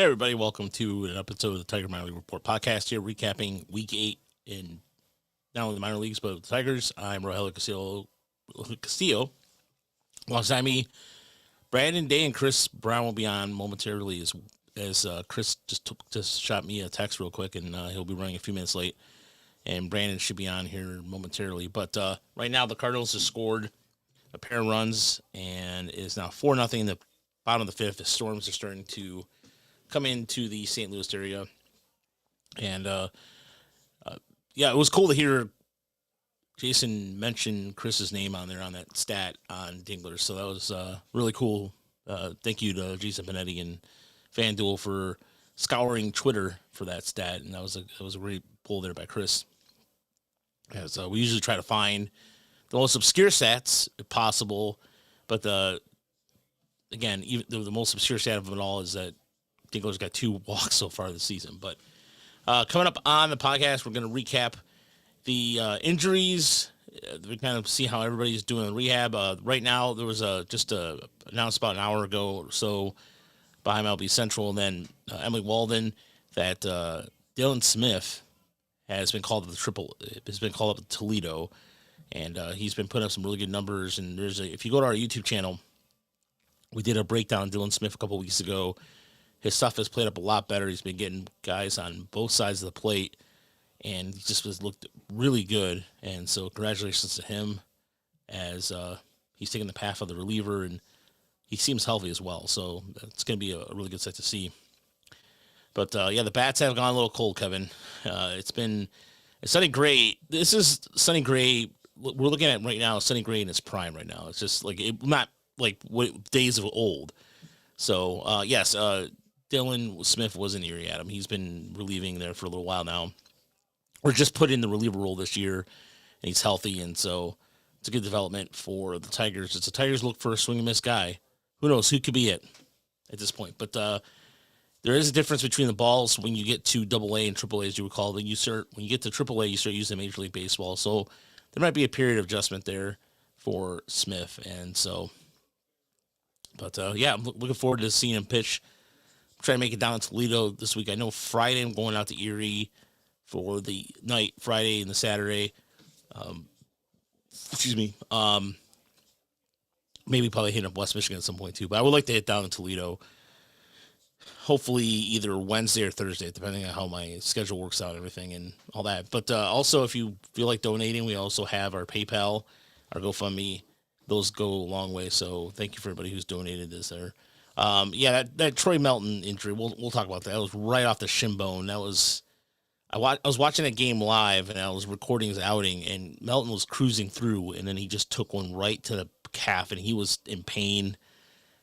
Hey everybody, welcome to an episode of the Tiger Minor League Report podcast here, recapping Week 8 in not only the minor leagues, but the Tigers. I'm Rogelio Castillo. Alongside me, Brandon Day and Chris Brown will be on momentarily as Chris just shot me a text real quick, and he'll be running a few minutes late, and Brandon should be on here momentarily. But right now, the Cardinals have scored a pair of runs, and it is now 4-0 in the bottom of the fifth. The Storms are starting to come into the St. Louis area, and it was cool to hear Jason mention Chris's name on there on that stat on Dingler. So that was really cool. Thank you to Jason Panetti and FanDuel for scouring Twitter for that stat, and that was a great pull there by Chris. As we usually try to find the most obscure stats if possible, but again, even the most obscure stat of it all is that Dingler's got 2 walks so far this season. But coming up on the podcast, we're going to recap the injuries. We kind of see how everybody's doing in rehab. Right now, there was just announced about an hour ago or so by MLB Central, and then Emily Walden that Dylan Smith has been called up to Toledo, and he's been putting up some really good numbers. And if you go to our YouTube channel, we did a breakdown of Dylan Smith a couple weeks ago. His stuff has played up a lot better. He's been getting guys on both sides of the plate, and he just looked really good. And so congratulations to him as he's taking the path of the reliever, and he seems healthy as well. So it's going to be a really good sight to see. But, the bats have gone a little cold, Kevin. It's Sonny Gray. This is Sonny Gray. We're looking at right now Sonny Gray in his prime right now. It's just not like days of old. So, yes, Dylan Smith was in Erie Adam. He's been relieving there for a little while now. Or just put in the reliever role this year, and he's healthy, and so it's a good development for the Tigers. It's the Tigers look for a swing and miss guy. Who knows who could be it at this point? But there is a difference between the balls when you get to AA and AAA, as you recall. When you get to AAA, you start using Major League Baseball. So there might be a period of adjustment there for Smith, and so. But I'm looking forward to seeing him pitch. Try to make it down to Toledo this week. I know Friday I'm going out to Erie for the night, Friday and the Saturday. Maybe probably hit up West Michigan at some point too. But I would like to hit down to Toledo. Hopefully either Wednesday or Thursday, depending on how my schedule works out and everything and all that. But also, if you feel like donating, we also have our PayPal, our GoFundMe. Those go a long way. So thank you for everybody who's donated this there. That Troy Melton injury, we'll talk about that. That was right off the shin bone. I was watching that game live, and I was recording his outing, and Melton was cruising through, and then he just took one right to the calf, and he was in pain.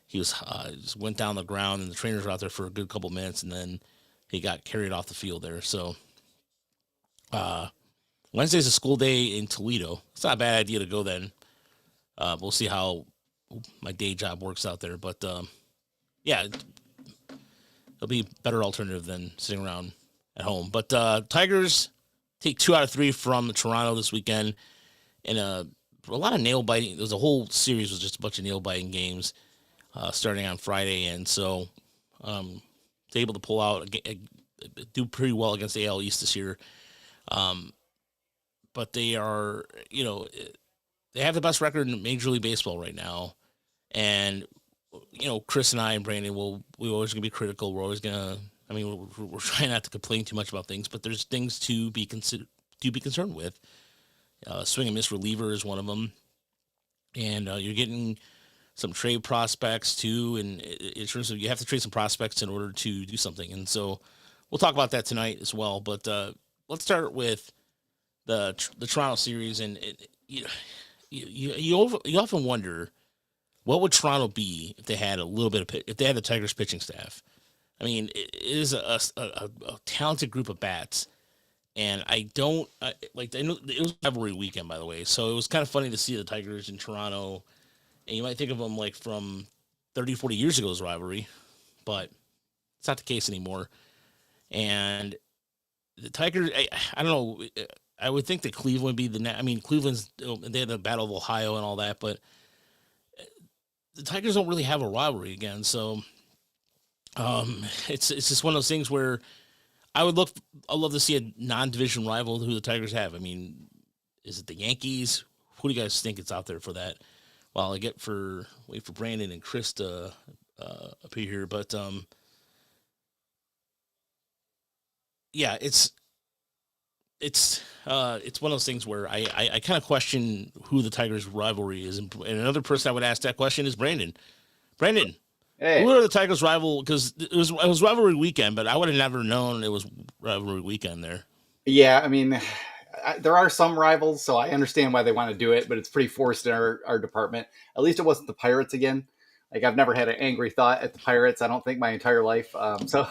He was just went down the ground, and the trainers were out there for a good couple minutes, and then he got carried off the field there. So Wednesday's a school day in Toledo. It's not a bad idea to go then. We'll see how my day job works out there, but it'll be a better alternative than sitting around at home. But Tigers take 2 out of 3 from Toronto this weekend, and a lot of nail biting. There was a whole series was just a bunch of nail biting games starting on Friday, and so they're able to pull out, do pretty well against the AL East this year. But they are, they have the best record in Major League Baseball right now, and Chris and I and Brandon we're always gonna be critical. We're always gonna. I mean, we're trying not to complain too much about things, but there's things to be concerned with. Swing and miss reliever is one of them, and you're getting some trade prospects too. And in terms of you have to trade some prospects in order to do something, and so we'll talk about that tonight as well. But let's start with the Toronto series, and you often wonder what would Toronto be if they had if they had the Tigers pitching staff. I mean, it is a talented group of bats, and I know it was rivalry weekend, by the way, so it was kind of funny to see the Tigers in Toronto, and you might think of them like from 30, 40 years ago's rivalry, but it's not the case anymore. And the Tigers, I don't know, I would think that Cleveland would be Cleveland's, they had the Battle of Ohio and all that, but the Tigers don't really have a rivalry again, so It's just one of those things where I'd love to see a non-division rival who the Tigers have. I mean, is it the Yankees? Who do you guys think it's out there for that? Well, I wait for Brandon and Chris to appear here, but yeah, it's one of those things where I kind of question who the Tigers' rivalry is, and another person I would ask that question is Brandon. Brandon, Hey, who are the Tigers' rival? Because it was rivalry weekend, but I would have never known it was rivalry weekend there. yeah, I mean, there are some rivals, so I understand why they want to do it, but it's pretty forced in our department. At least it wasn't the Pirates again. Like I've never had an angry thought at the Pirates. I don't think my entire life. So,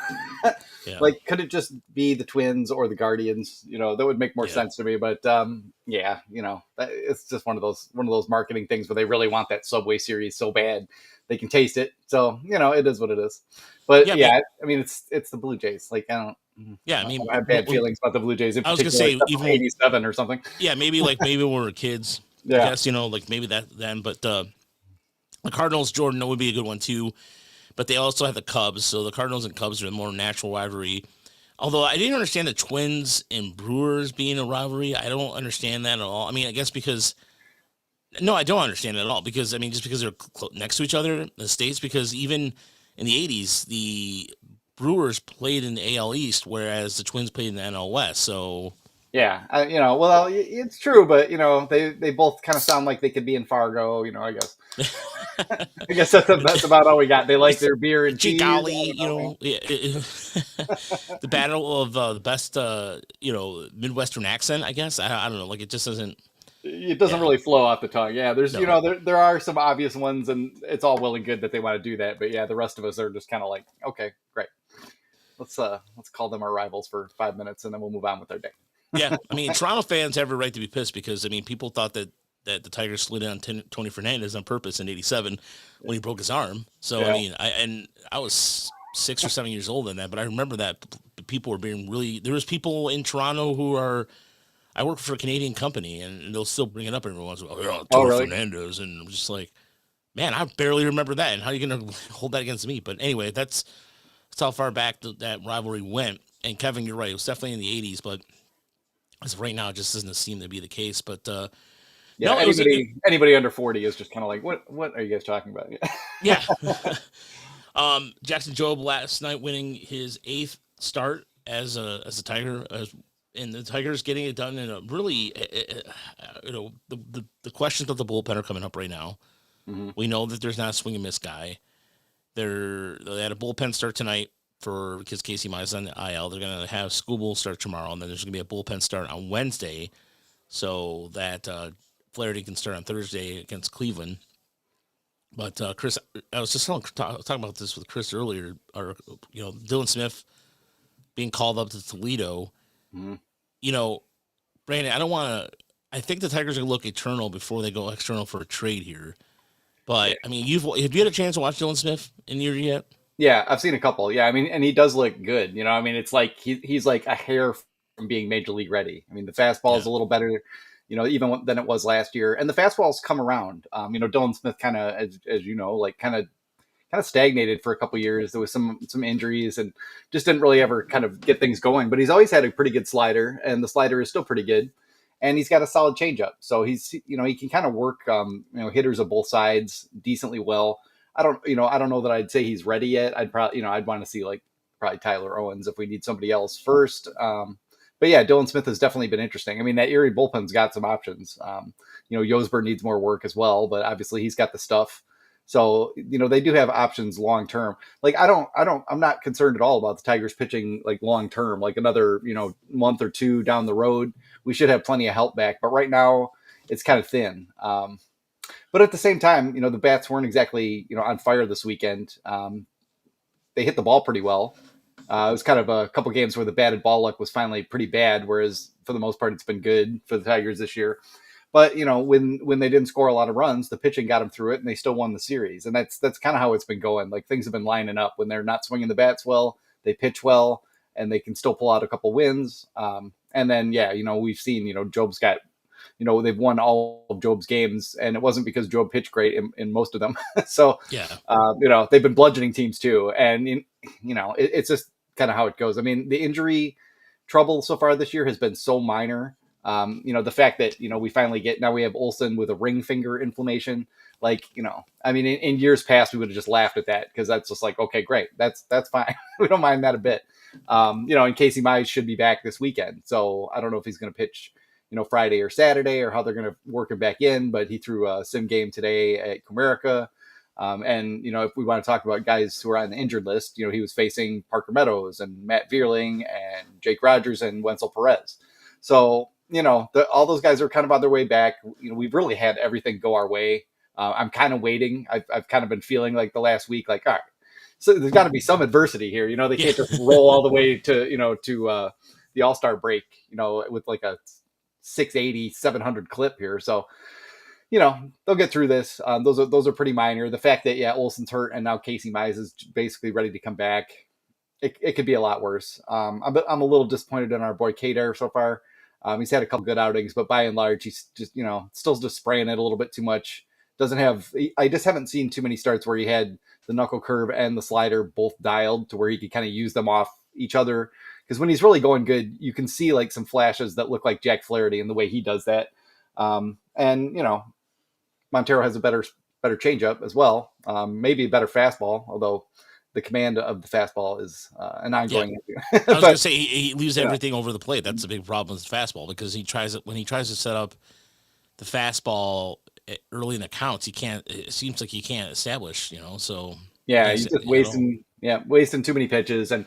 Yeah, like, could it just be the Twins or the Guardians? That would make more yeah, sense to me. But yeah, it's just one of those marketing things where they really want that Subway series so bad they can taste it. So it is what it is. But yeah. yeah, I mean, it's the Blue Jays. Like Yeah, I I mean, don't have bad feelings about the Blue Jays in I was gonna particular, say except for even '87 or something. yeah, maybe when we were kids, I Yeah, guess like maybe that then, but the Cardinals Jordan would be a good one too. But they also have the Cubs, so the Cardinals and Cubs are a more natural rivalry. Although I didn't understand the Twins and Brewers being a rivalry, I don't understand that at all. I mean, I guess because no, I don't understand it at all because I mean, just because they're next to each other in the states. Because even in the '80s, the Brewers played in the AL East, whereas the Twins played in the NL West. So yeah. Well, it's true, but they both kind of sound like they could be in Fargo. I guess that's about all we got. They like it's their beer and gee cheese. golly, I don't know, man. the battle of the best, Midwestern accent. I guess I don't know. Like it just doesn't. It doesn't Yeah, really flow off the tongue. Yeah, there's no. there are some obvious ones, and it's all well and good that they want to do that. But yeah, the rest of us are just kind of like, okay, great. Let's call them our rivals for 5 minutes, and then we'll move on with our day. Yeah, I mean, Toronto fans have a right to be pissed because I mean, people thought that the Tigers slid in on Tony Fernandez on purpose in '87 when he broke his arm. So I Yeah. mean, I was 6 or 7 years old in that, but I remember that people were being really. There was people in Toronto who are. I work for a Canadian company, and they'll still bring it up every once in a while. Oh, Oh, Tony really? Fernandez, and I'm just like, man, I barely remember that. And how are you going to hold that against me? But anyway, that's how far back that rivalry went. And Kevin, you're right. It was definitely in the '80s, but as of right now, it just doesn't seem to be the case. But Yeah. no, it was Anybody under 40 is just kind of like, what are you guys talking about? yeah. Jackson Jobe last night winning his 8th start as a Tiger, and the Tigers getting it done in a really, the questions of the bullpen are coming up right now. Hmm. We know that there's not a swing and miss guy. They had a bullpen start tonight for because Casey Mize on the IL. They're gonna have Scooble start tomorrow, and then there's gonna be a bullpen start on Wednesday, so that Flaherty can start on Thursday against Cleveland. But Chris, I was just talking about this with Chris earlier. Or Dylan Smith being called up to Toledo. Hmm. You know, Brandon, I don't want to. I think the Tigers are gonna look eternal before they go external for a trade here. But I mean, have you had a chance to watch Dylan Smith in Erie yet? Yeah, I've seen a couple. Yeah, I mean, and he does look good. I mean, it's like he's like a hair from being major league ready. I mean, the fastball is Yeah, a little better, even than it was last year, and the fastballs come around. Dylan Smith kind of, as you know, like kind of stagnated for a couple years. There was some injuries and just didn't really ever kind of get things going. But he's always had a pretty good slider, and the slider is still pretty good. And he's got a solid changeup, so he can kind of work hitters of both sides decently well. I don't know that I'd say he's ready yet. I'd probably I'd want to see like probably Tyler Owens if we need somebody else first. But yeah, Dylan Smith has definitely been interesting. I mean, that Erie bullpen's got some options. Yosber needs more work as well, but obviously he's got the stuff. So, they do have options long term. Like I'm not concerned at all about the Tigers pitching like long term, like another, month or two down the road. We should have plenty of help back. But right now it's kind of thin. But at the same time, the bats weren't exactly, on fire this weekend. They hit the ball pretty well. It was kind of a couple games where the batted ball luck was finally pretty bad, whereas for the most part, it's been good for the Tigers this year. But when they didn't score a lot of runs, the pitching got them through it, and they still won the series. And that's kind of how it's been going. Like things have been lining up when they're not swinging the bats well, they pitch well, and they can still pull out a couple wins. And then yeah, we've seen Jobe's got they've won all of Job's games, and it wasn't because Job pitched great in most of them. So, Yeah. they've been bludgeoning teams too, and it's just kind of how it goes. I mean, the injury trouble so far this year has been so minor. The fact that we finally we have Olsen with a ring finger inflammation. Like, I mean, in years past, we would have just laughed at that because that's just like, okay, great, that's fine. We don't mind that a bit. And Casey Mize should be back this weekend, so I don't know if he's going to pitch, Friday or Saturday, or how they're going to work him back in. But he threw a sim game today at Comerica. And if we want to talk about guys who are on the injured list, he was facing Parker Meadows and Matt Vierling and Jake Rogers and Wenzel Perez. So all those guys are kind of on their way back. We've really had everything go our way. I'm kind of waiting. I've kind of been feeling like the last week, like, all right, so there's got to be some adversity here. They can't just roll all the way to the All-Star break, with like a 680, 700 clip here. So, they'll get through this. Those are pretty minor. The fact that, Olsen's hurt and now Casey Mize is basically ready to come back, it could be a lot worse. I'm a little disappointed in our boy Kadar so far. He's had a couple good outings, but by and large, he's just, still just spraying it a little bit too much. I just haven't seen too many starts where he had the knuckle curve and the slider both dialed to where he could kind of use them off each other. Because when he's really going good, you can see like some flashes that look like Jack Flaherty in the way he does that. And Montero has a better changeup as well. Maybe a better fastball, although the command of the fastball is an ongoing issue. I was going to say he leaves everything over the plate. That's a big problem with fastball, because when he tries to set up the fastball early in the counts, it seems like he can't establish, so he's just wasting too many pitches. And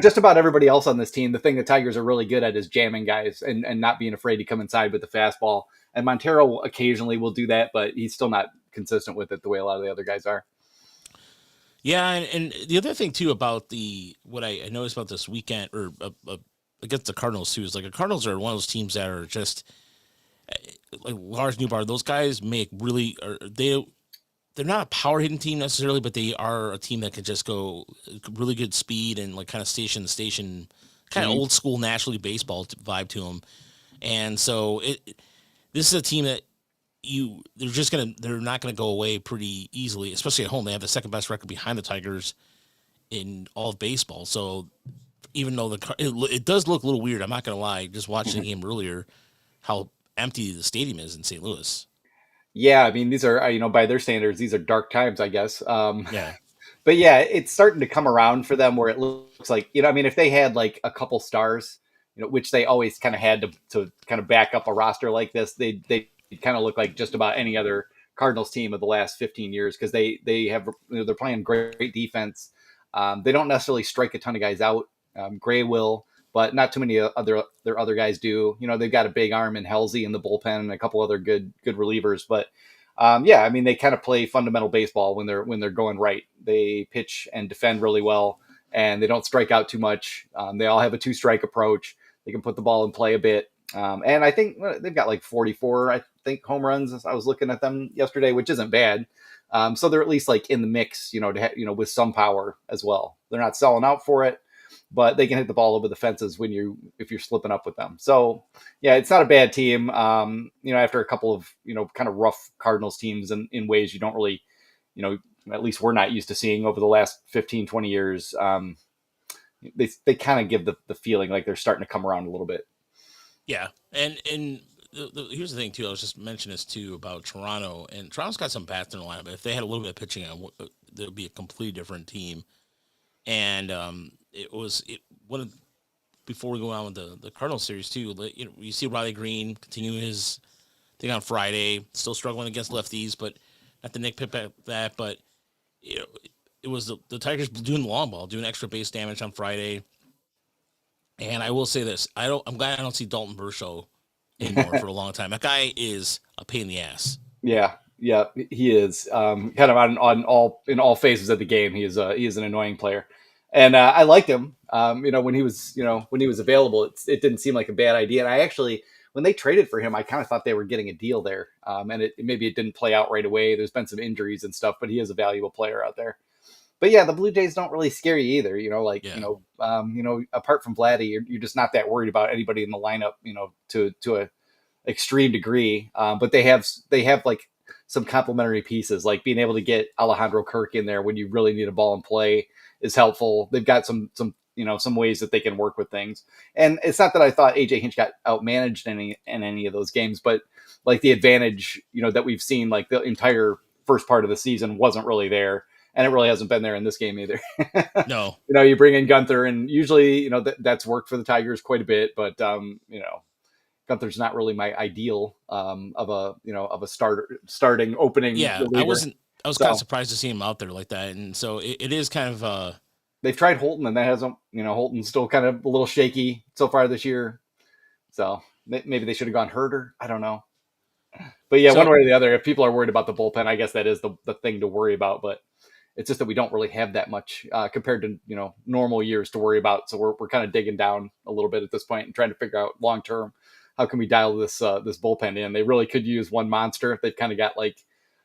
just about everybody else on this team, the thing the Tigers are really good at is jamming guys and not being afraid to come inside with the fastball. And Montero occasionally will do that, but he's still not consistent with it the way a lot of the other guys are. Yeah, and the other thing too about what I noticed about this weekend, or against the Cardinals too, is like the Cardinals are one of those teams that are just like Lars Newbar. Those guys they're not a power hitting team necessarily, but they are a team that can just go really good speed and like kind of station to station, kind of old school National League Baseball vibe to them. And so this is a team that they're not gonna go away pretty easily, especially at home. They have the second best record behind the Tigers in all of baseball. So even though it does look a little weird, I'm not gonna lie, just watching the game earlier, how empty the stadium is in St. Louis. Yeah, I mean, these are, by their standards, these are dark times, I guess. Yeah. But yeah, it's starting to come around for them where it looks like, I mean, if they had like a couple stars, which they always kind of had to kind of back up a roster like this, they kind of look like just about any other Cardinals team of the last 15 years, because they have, they're playing great defense. They don't necessarily strike a ton of guys out. Gray will, but not too many their other guys do. They've got a big arm in Halsey in the bullpen and a couple other good relievers. But I mean, they kind of play fundamental baseball when they're going right. They pitch and defend really well, and they don't strike out too much. They all have a 2-strike approach. They can put the ball in play a bit. And I think they've got like 44, I think, home runs. I was looking at them yesterday, which isn't bad. So they're at least like in the mix, with some power as well. They're not selling out for it, but they can hit the ball over the fences if you're slipping up with them. So yeah, it's not a bad team. After a couple of, kind of rough Cardinals teams in ways you don't really, at least we're not used to seeing over the last 15, 20 years. They kind of give the feeling like they're starting to come around a little bit. Yeah. And here's the thing too. I was just mentioning this too about Toronto, and Toronto's got some bats in the lineup, but if they had a little bit of pitching, there would be a completely different team. And before we go on with the Cardinals series too, you see Riley Green continue his thing on Friday, still struggling against lefties, but not to nitpick that, but it was the Tigers doing the long ball, doing extra base damage on Friday. And I will say this, I'm glad I don't see Dalton Bershow anymore for a long time. That guy is a pain in the ass. Yeah, he is. Kind of in all phases of the game, he is an annoying player, and I liked him. When he was available, it didn't seem like a bad idea. And I actually, when they traded for him, I kind of thought they were getting a deal there. And maybe it didn't play out right away. There's been some injuries and stuff, but he is a valuable player out there. But yeah, the Blue Jays don't really scare you either. Apart from Vladdy, you're just not that worried about anybody in the lineup. To extreme degree. But they have like some complementary pieces, like being able to get Alejandro Kirk in there when you really need a ball in play is helpful. They've got some some ways that they can work with things. And it's not that I thought AJ Hinch got outmanaged in any of those games, but like the advantage, that we've seen like the entire first part of the season wasn't really there. And it really hasn't been there in this game either. No. You bring in Gunther, and usually, that's worked for the Tigers quite a bit, but Gunther's not really my ideal of a starting opening. Yeah, reliever. I was kind of surprised to see him out there like that, and so it is kind of. They've tried Holton, and that hasn't. Holton's still kind of a little shaky so far this year. So maybe they should have gone Herder. I don't know. But yeah, one way or the other, if people are worried about the bullpen, I guess that is the thing to worry about. But it's just that we don't really have that much compared to normal years to worry about. So we're kind of digging down a little bit at this point and trying to figure out long term how can we dial this bullpen in. They really could use one monster if they've kind of got like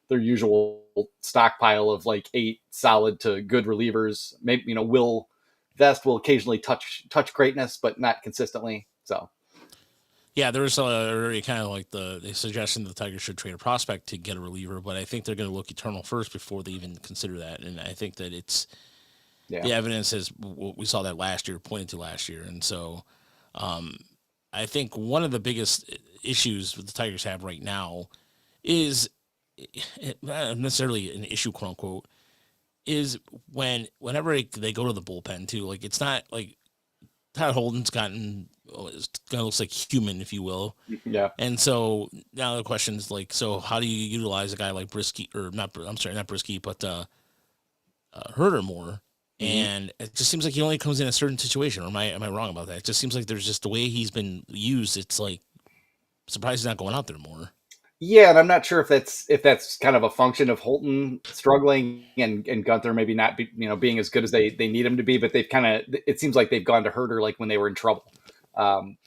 their usual stockpile of like 8 solid to good relievers. Maybe Will Vest will occasionally touch greatness, but not consistently. So. Yeah, there's already kind of like the suggestion that the Tigers should trade a prospect to get a reliever, but I think they're going to look eternal first before they even consider that. And I think that the evidence is we saw that last year, pointed to last year. And so I think one of the biggest issues that the Tigers have right now is not necessarily an issue, quote unquote, is whenever they go to the bullpen too. Like it's not like Todd Holden's gotten. It kind of looks like human, if you will. Yeah. And so now the question is like, so how do you utilize a guy like Brisky, or not? I'm sorry, not Brisky, but Herder more? Mm-hmm. And it just seems like he only comes in a certain situation. Or am I wrong about that? It just seems like there's just the way he's been used. It's like surprised he's not going out there more. Yeah, and I'm not sure if that's kind of a function of Holton struggling and Gunther maybe not being as good as they need him to be, but they've it seems like they've gone to Herder like when they were in trouble.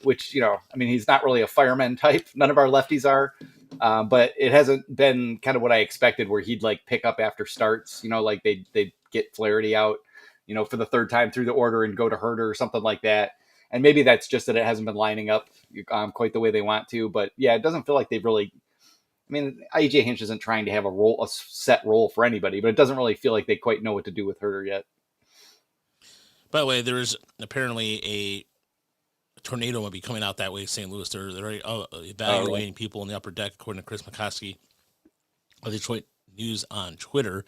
Which, he's not really a fireman type. None of our lefties are. But it hasn't been kind of what I expected where he'd like pick up after starts, like they'd get Flaherty out, for the third time through the order and go to Herder or something like that. And maybe that's just that it hasn't been lining up quite the way they want to. But yeah, it doesn't feel like they've really, AJ Hinch isn't trying to have a set role for anybody, but it doesn't really feel like they quite know what to do with Herder yet. By the way, there's apparently a tornado might be coming out that way. St. Louis, they're evaluating people in the upper deck, according to Chris McCoskey of Detroit News on Twitter.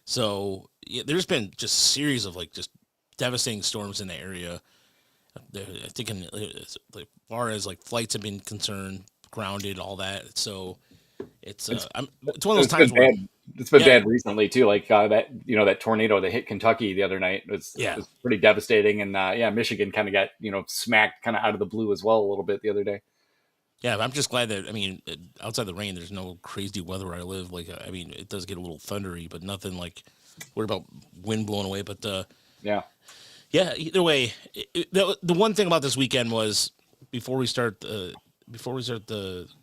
So yeah, there's been just a series of like just devastating storms in the area. I think as far as like flights have been concerned, grounded, all that. So it's one of those times where it's been bad recently too. Like that tornado that hit Kentucky the other night was pretty devastating. And Michigan kind of got, smacked kind of out of the blue as well a little bit the other day. Yeah, I'm just glad that, outside the rain, there's no crazy weather where I live. Like, it does get a little thundery, but nothing like worried about wind blowing away. But either way, the one thing about this weekend was before we start the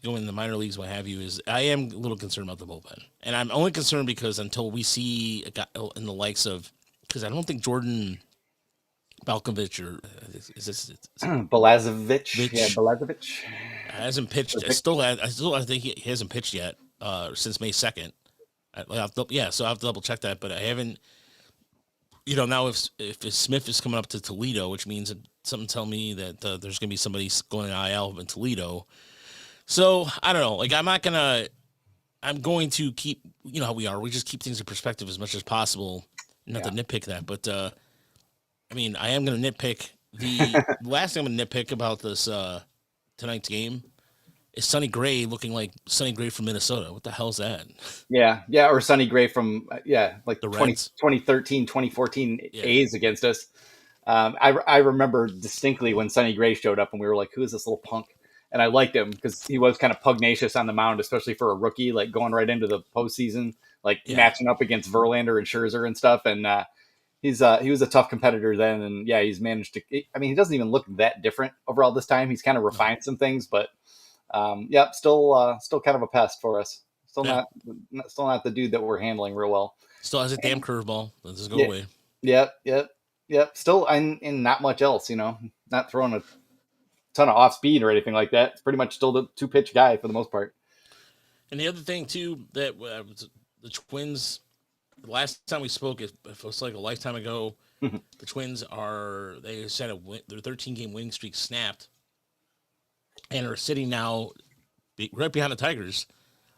going in the minor leagues, what have you, is I am a little concerned about the bullpen, and I'm only concerned because until we see a guy in the likes of, because I don't think Jordan Balkovich or Balazovic hasn't pitched. I think he hasn't pitched yet since May 2nd. So I have to double check that, but I haven't. Now if Smith is coming up to Toledo, which means that something tell me that there's going to be somebody going to IL in Toledo. So I don't know. Like I'm going to keep, how we are. We just keep things in perspective as much as possible. Not to nitpick that, but I am going to nitpick. The last thing I'm going to nitpick about this tonight's game is Sonny Gray looking like Sonny Gray from Minnesota. What the hell is that? Yeah, or Sonny Gray from like the 2013, 2014 A's against us. I remember distinctly when Sonny Gray showed up and we were like, who is this little punk? And I liked him because he was kind of pugnacious on the mound, especially for a rookie, like going right into the postseason, matching up against Verlander and Scherzer and stuff. And he was a tough competitor then. And he's managed to, he doesn't even look that different overall this time. He's kind of refined some things, but still kind of a pest for us. Still not the dude that we're handling real well. Still has a damn curveball. Let's just go away. Yep. Still in not much else, not throwing ton of off speed or anything like that. It's pretty much still the 2-pitch guy for the most part. And the other thing too that the Twins. The last time we spoke, it was like a lifetime ago. The Twins they set their 13-game winning streak snapped, and are sitting now right behind the Tigers,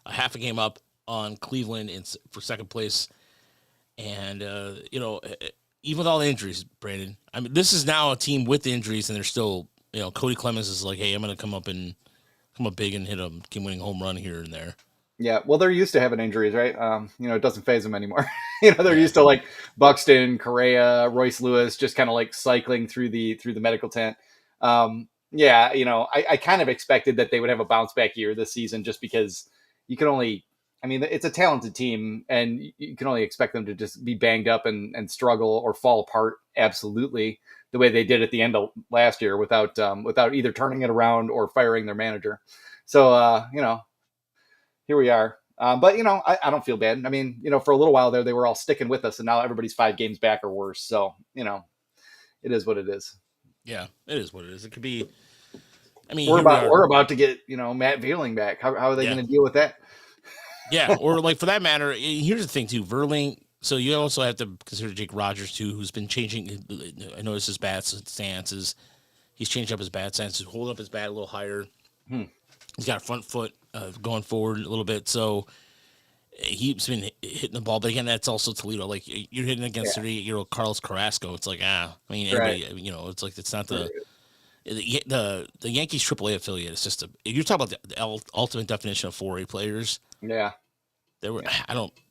a half a game up on Cleveland for second place. And even with all the injuries, Brandon, I mean, this is now a team with injuries, and they're still, Cody Clemens is like, hey, I'm going to come up big and hit a game-winning home run here and there. Yeah, well, they're used to having injuries, right? It doesn't phase them anymore. They're used to like Buxton, Correa, Royce Lewis, just kind of like cycling through the medical tent. I kind of expected that they would have a bounce back year this season, just because you can only, it's a talented team, and you can only expect them to just be banged up and struggle or fall apart absolutely the way they did at the end of last year without either turning it around or firing their manager. So here we are. But I don't feel bad. For a little while there, they were all sticking with us, and now everybody's 5 games back or worse. So, it is what it is. Yeah, it is what it is. It could be. We're about to get, Matt Vierling back. How are they going to deal with that? Yeah. Or like, for that matter, here's the thing too, Verling. So you also have to consider Jake Rogers too, who's been changing. I noticed his bat stances. He's changed up his bat stance. He's holding up his bat a little higher. He's got a front foot going forward a little bit. So he's been hitting the ball. But again, that's also Toledo. Like, you're hitting against 38-year-old Carlos Carrasco. It's like, anybody, it's like, it's not the Yankees AAA affiliate. It's just you're talking about the ultimate definition of 4A players. Yeah.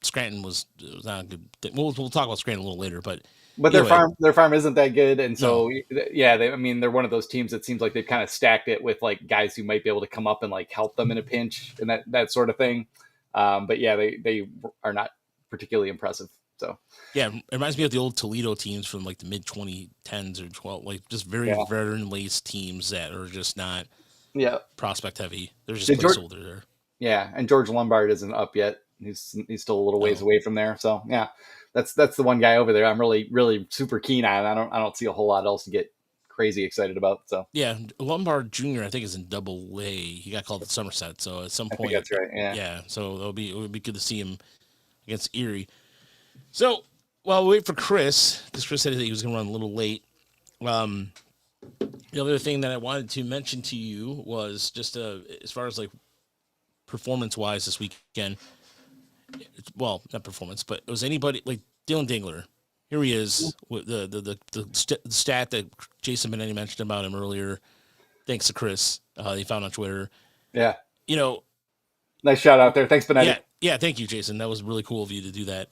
Scranton was not a good. We'll talk about Scranton a little later, but their farm isn't that good, and so they're one of those teams that seems like they've kind of stacked it with like guys who might be able to come up and like help them in a pinch and that sort of thing. They are not particularly impressive. So yeah, it reminds me of the old Toledo teams from like the mid 2010s or 12, like just very veteran laced teams that are just not prospect heavy. They're just placeholder there. Yeah, and George Lombard isn't up yet. He's still a little ways away from there. So yeah, that's the one guy over there I'm really, really super keen on. I don't see a whole lot else to get crazy excited about. So yeah, Lombard Jr. I think is in Double A. He got called to Somerset, so at some point that's right. Yeah. So it would be good to see him against Erie. So while we wait for Chris, because Chris said that he was going to run a little late. The other thing that I wanted to mention to you was just as far as like performance-wise this weekend. Well, not performance, but it was anybody like Dylan Dingler. Here he is with the stat that Jason Benetti mentioned about him earlier. Thanks to Chris, he found on Twitter. Yeah, nice shout out there. Thanks, Benetti. Yeah. Thank you, Jason. That was really cool of you to do that.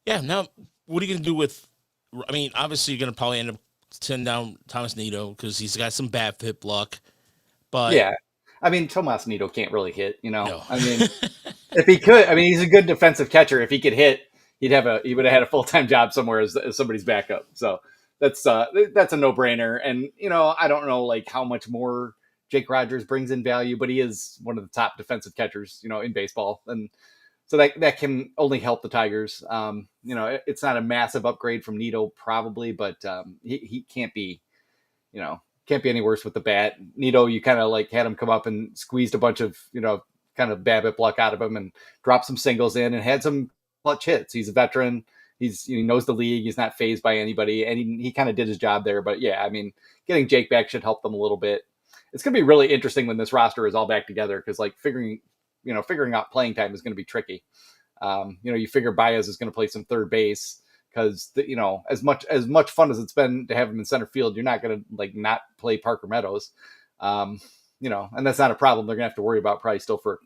Yeah. Now, what are you gonna do with? Obviously, you're gonna probably end up sending down Thomas Nido because he's got some bad hip luck. But yeah, Tomas Nido can't really hit. No. If he could, he's a good defensive catcher. If he could hit, he would have had a full-time job somewhere as somebody's backup. So that's a no-brainer. And I don't know like how much more Jake Rogers brings in value, but he is one of the top defensive catchers, in baseball, and so that can only help the Tigers. It's not a massive upgrade from Nido probably, but he can't be, can't be any worse with the bat. Nido, you kind of like had him come up and squeezed a bunch of kind of BABIP luck out of him and dropped some singles in and had some clutch hits. He's a veteran. He knows the league. He's not fazed by anybody, and he kind of did his job there. But yeah, getting Jake back should help them a little bit. It's going to be really interesting when this roster is all back together, because like figuring out playing time is going to be tricky. You figure Baez is going to play some third base because as much fun as it's been to have him in center field, you're not going to like not play Parker Meadows. And that's not a problem they're going to have to worry about probably still for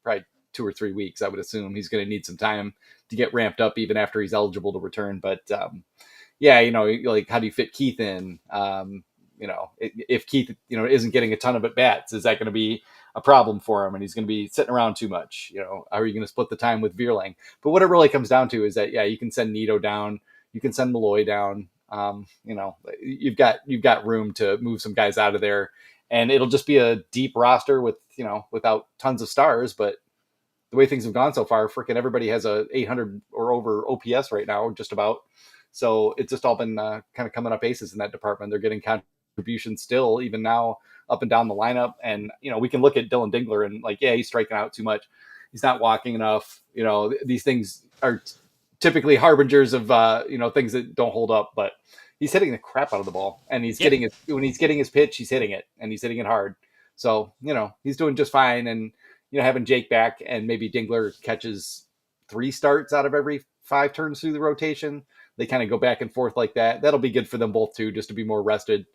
probably 2 or 3 weeks. I would assume he's going to need some time to get ramped up even after he's eligible to return. But like how do you fit Keith in? If Keith, isn't getting a ton of at bats, is that going to be a problem for him? And he's going to be sitting around too much. How are you going to split the time with Vierling? But what it really comes down to is that, you can send Nido down, you can send Malloy down. You've got room to move some guys out of there, and it'll just be a deep roster with, without tons of stars. But the way things have gone so far, freaking everybody has a 800 or over OPS right now, just about. So it's just all been kind of coming up aces in that department. They're getting contribution still, even now, up and down the lineup. And, we can look at Dylan Dingler and like, yeah, he's striking out too much. He's not walking enough. These things are typically harbingers of, things that don't hold up, but he's hitting the crap out of the ball, and when he's getting his pitch, he's hitting it, and he's hitting it hard. So, he's doing just fine. And, having Jake back and maybe Dingler catches 3 starts out of every 5 turns through the rotation, they kind of go back and forth like that. That'll be good for them both too, just to be more rested.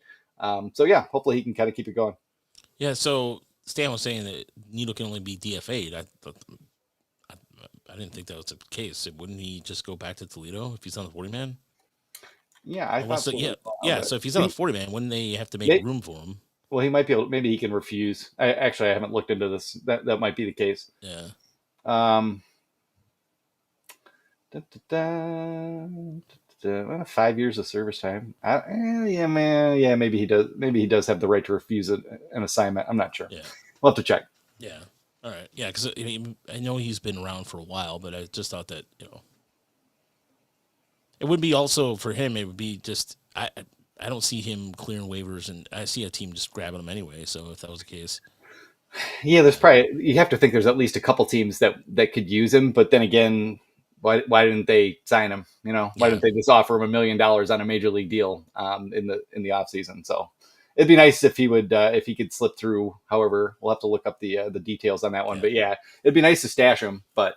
So yeah, hopefully he can kind of keep it going. Yeah. So Stan was saying that Needle can only be DFA'd. I didn't think that was the case. Wouldn't he just go back to Toledo if he's on the 40-man? Yeah, I thought so. Yeah. So if he's on the 40-man, wouldn't they have to make room for him? Well, he might be able. Maybe he can refuse. I haven't looked into this. That might be the case. Yeah. 5 years of service time. Yeah, man. Yeah, maybe he does. Maybe he does have the right to refuse an assignment. I'm not sure. Yeah. We'll have to check. Yeah. All right. Yeah, because I know he's been around for a while, but I just thought that it would be also for him. It would be just I don't see him clearing waivers, and I see a team just grabbing him anyway. So if that was the case, yeah, there's probably, you have to think there's at least a couple teams that could use him. But then again, why didn't they sign him? Why didn't they just offer him $1 million on a major league deal in the off season? So it'd be nice if he would if he could slip through. However, we'll have to look up the details on that one. Yeah. But yeah, it'd be nice to stash him. But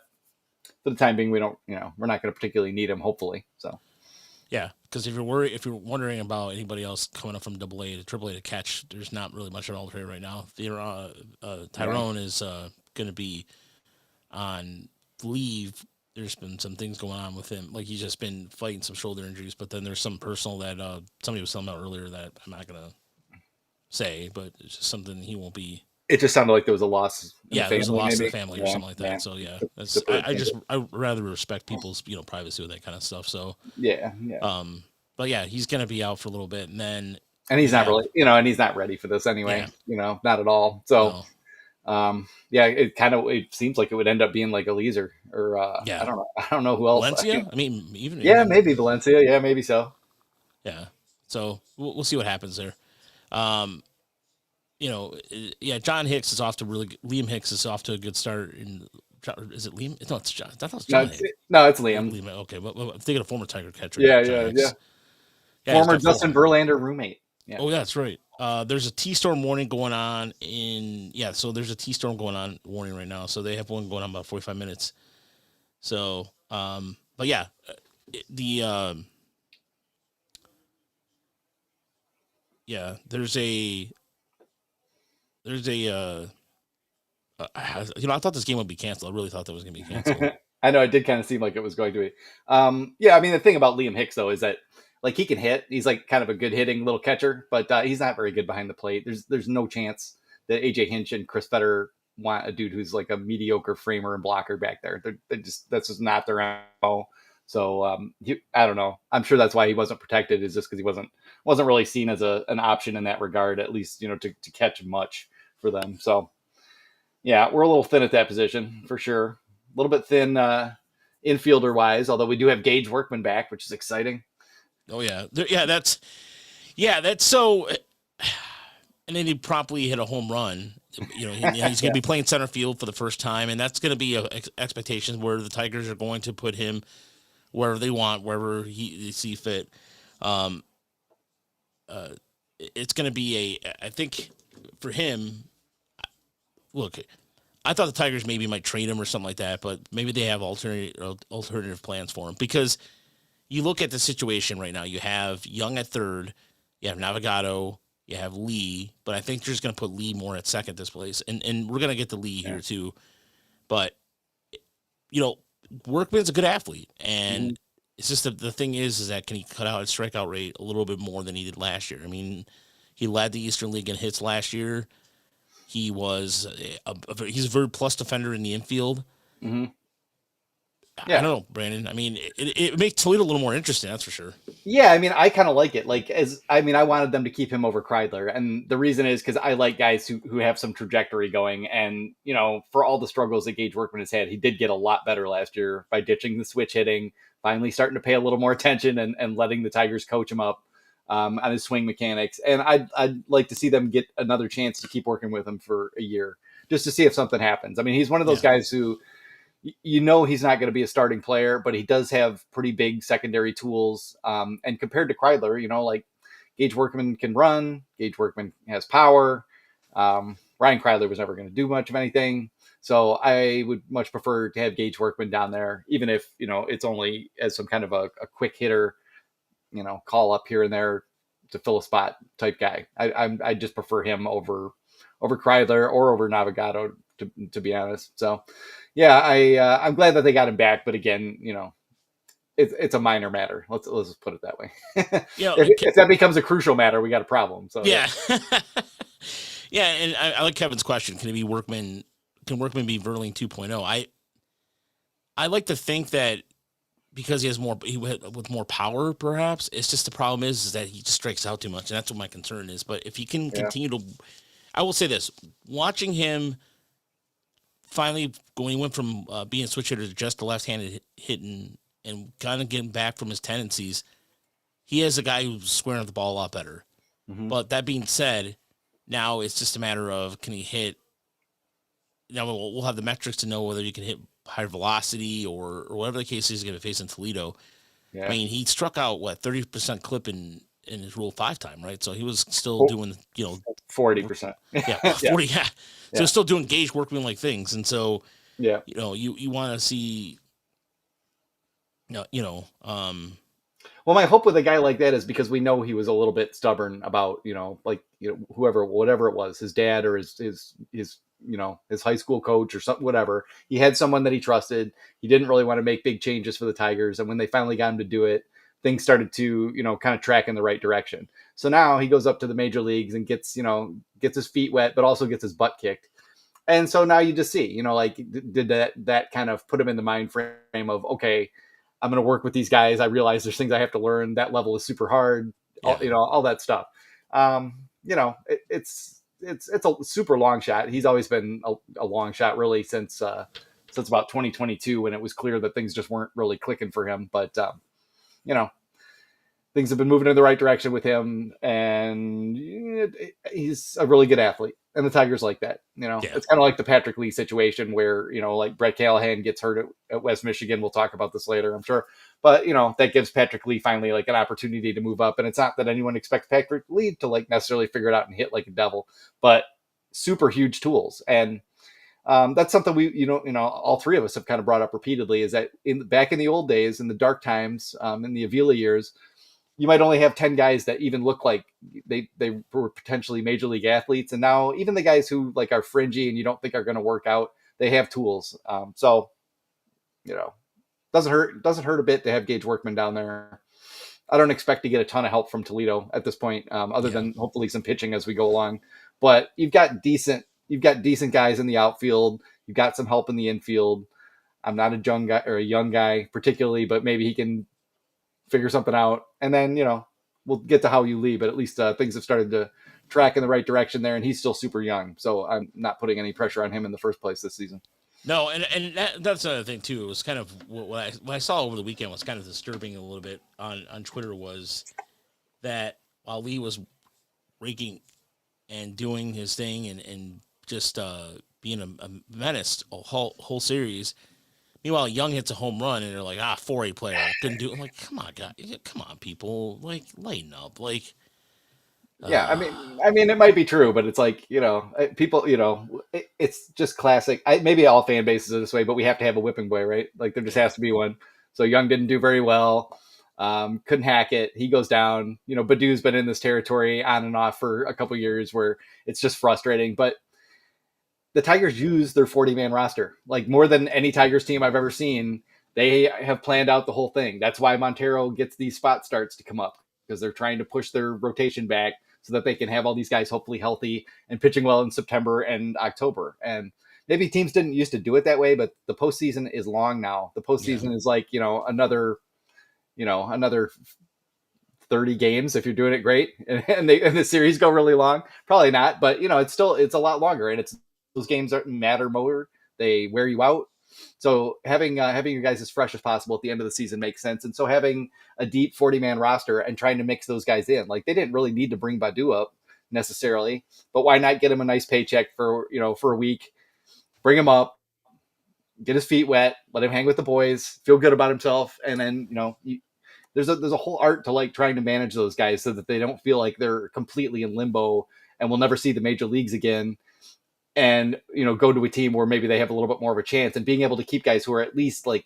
for the time being, we don't. We're not going to particularly need him. Hopefully, so. Yeah, because if you're wondering about anybody else coming up from AA to AAA to catch, there's not really much of an alternate right now. Tyrone is going to be on leave. There's been some things going on with him, like he's just been fighting some shoulder injuries. But then there's some personal that somebody was telling me about earlier that I'm not going to say, but it's just something he won't be. It just sounded like there was a loss. Yeah, there was a loss in the family or something like that. So yeah, I rather respect people's privacy with that kind of stuff. So yeah. But yeah, he's gonna be out for a little bit, and he's not really, and he's not ready for this anyway. Yeah. Not at all. So yeah, it seems like it would end up being like Eliezer or I don't know who else. Valencia. Maybe Valencia. Yeah, maybe so. Yeah. So we'll see what happens there. John Hicks is off to Liam Hicks is off to a good start. Is it Liam? No, it's John. I thought it was John. No, it's Liam. Okay, but I'm thinking of former Tiger catcher. Yeah. Former Justin Verlander roommate. Yeah. Oh, yeah, that's right. There's a T-storm warning going on so there's a T-storm going on warning right now. So they have one going on about 45 minutes. So, but yeah, I thought this game would be canceled. I really thought that was going to be canceled. I know it did kind of seem like it was going to be. The thing about Liam Hicks though is that like he can hit. He's like kind of a good hitting little catcher, but he's not very good behind the plate. There's no chance that AJ Hinch and Chris Fetter want a dude who's like a mediocre framer and blocker back there. That's just not their MO. So I don't know. I'm sure that's why he wasn't protected, is just because he wasn't really seen as an option in that regard, at least to catch much for them. So yeah, we're a little thin at that position for sure. A little bit thin infielder wise, although we do have Gage Workman back, which is exciting. Oh yeah, that's so. And then he promptly hit a home run. He's going to be playing center field for the first time, and that's going to be expectations where the Tigers are going to put him wherever they want, wherever they see fit. It's going to be I think for him, look, I thought the Tigers maybe might trade him or something like that, but maybe they have alternative plans for him, because you look at the situation right now. You have Young at third, you have Navigado, you have Lee, but I think you're just going to put Lee more at second this place, and we're going to get the Lee here too. But Workman's a good athlete, and it's just the thing is that can he cut out his strikeout rate a little bit more than he did last year? I mean, he led the Eastern League in hits last year. He was he's a very plus defender in the infield. Mm-hmm. Yeah. I don't know, Brandon. I mean, it makes Toledo a little more interesting, that's for sure. Yeah, I mean, I kind of like it. I wanted them to keep him over Kreidler, and the reason is because I like guys who have some trajectory going. And for all the struggles that Gage Workman has had, he did get a lot better last year by ditching the switch hitting, finally starting to pay a little more attention and letting the Tigers coach him up. on his swing mechanics. And I'd like to see them get another chance to keep working with him for a year just to see if something happens. I mean, he's one of those guys who, you know, he's not going to be a starting player, but he does have pretty big secondary tools. And compared to Kreidler, you know, like Gage Workman can run, Gage Workman has power. Ryan Kreidler was never going to do much of anything. So I would much prefer to have Gage Workman down there, even if, you know, it's only as some kind of a quick hitter, you know, call up here and there to fill a spot type guy. I just prefer him over Kreidler or over Navigado, to be honest. So yeah, I'm glad that they got him back, but again, you know, it's a minor matter. Let's just put it that way. You know, if that becomes a crucial matter, we got a problem. So yeah. Yeah, and I like Kevin's question. Can it be Workman? Can Workman be Verlaine 2.0? I like to think that because he has with more power, perhaps. It's just the problem is that he just strikes out too much, and that's what my concern is. But if he can continue to, I will say this: watching him finally when he went from being a switch hitter to just the left-handed hitting and kind of getting back from his tendencies, he is a guy who's squaring up the ball a lot better. Mm-hmm. But that being said, now it's just a matter of can he hit. Now we'll have the metrics to know whether you can hit high velocity or whatever the case is going to face in Toledo. Yeah. I mean, he struck out 30% clip in his Rule 5 time, right? So he was still doing 40%. Yeah, 40. Yeah. So still doing Gage Workman like things, and so you want to see, Well, my hope with a guy like that is because we know he was a little bit stubborn about whatever it was, his dad or his high school coach or something, whatever. He had someone that he trusted. He didn't really want to make big changes for the Tigers. And when they finally got him to do it, things started to, kind of track in the right direction. So now he goes up to the major leagues and gets his feet wet, but also gets his butt kicked. And so now you just see, did that kind of put him in the mind frame of, okay, I'm going to work with these guys. I realize there's things I have to learn. That level is super hard, all that stuff. It's a super long shot. He's always been a long shot really since about 2022 when it was clear that things just weren't really clicking for him. But, things have been moving in the right direction with him, and he's a really good athlete. And the Tigers like that. It's kind of like the Patrick Lee situation where, like Brett Callahan gets hurt at West Michigan. We'll talk about this later, I'm sure. But, that gives Patrick Lee finally like an opportunity to move up. And it's not that anyone expects Patrick Lee to like necessarily figure it out and hit like a devil, but super huge tools. And that's something we, all three of us have kind of brought up repeatedly is that back in the old days, in the dark times, in the Avila years, you might only have 10 guys that even look like they were potentially major league athletes. And now even the guys who like are fringy and you don't think are going to work out, they have tools. So, doesn't hurt a bit to have Gage Workman down there. I don't expect to get a ton of help from Toledo at this point, other than hopefully some pitching as we go along. But you've got decent guys in the outfield. You've got some help in the infield. I'm not a young guy particularly, but maybe he can figure something out. And then, we'll get to how you leave, but at least things have started to track in the right direction there. And he's still super young. So I'm not putting any pressure on him in the first place this season. No. And that's another thing too. It was kind of what I saw over the weekend was kind of disturbing a little bit on Twitter was that while Lee was raking and doing his thing and just being a menace a whole series, meanwhile, Young hits a home run, and they're like, 4A player. Couldn't do it. I'm like, come on, guys. Come on, people. Like, lighten up. Like, yeah, I mean, it might be true, but it's like, people, it's just classic. Maybe all fan bases are this way, but we have to have a whipping boy, right? Like, there just has to be one. So Young didn't do very well. Couldn't hack it. He goes down. Badu's been in this territory on and off for a couple years where it's just frustrating. But the Tigers use their 40-man roster, like more than any Tigers team I've ever seen. They have planned out the whole thing. That's why Montero gets these spot starts to come up, because they're trying to push their rotation back so that they can have all these guys hopefully healthy and pitching well in September and October. And maybe teams didn't used to do it that way, but the postseason is long now. The postseason is like, another 30 games if you're doing it great, and the series go really long. Probably not, but it's a lot longer, and those games matter more. They wear you out. So having your guys as fresh as possible at the end of the season makes sense. And so having a deep 40-man roster and trying to mix those guys in, like they didn't really need to bring Badu up necessarily, but why not get him a nice paycheck for a week, bring him up, get his feet wet, let him hang with the boys, feel good about himself, and then there's a whole art to like trying to manage those guys so that they don't feel like they're completely in limbo and will never see the major leagues again, and go to a team where maybe they have a little bit more of a chance, and being able to keep guys who are at least like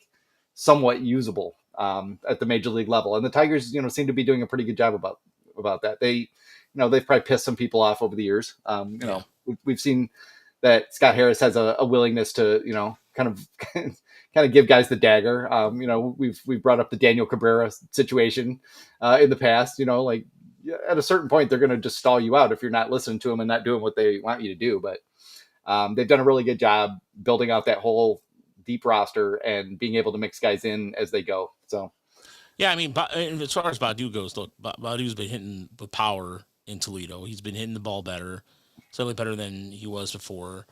somewhat usable at the major league level. And the Tigers seem to be doing a pretty good job about that. They've probably pissed some people off over the years. We've seen that Scott Harris has a willingness to kind of give guys the dagger. We've brought up the Daniel Cabrera situation in the past. Like at a certain point, they're going to just stall you out if you're not listening to them and not doing what they want you to do. But they've done a really good job building out that whole deep roster and being able to mix guys in as they go. So, yeah, I mean, as far as Badu goes, look, Badu's been hitting with power in Toledo. He's been hitting the ball better, certainly better than he was before.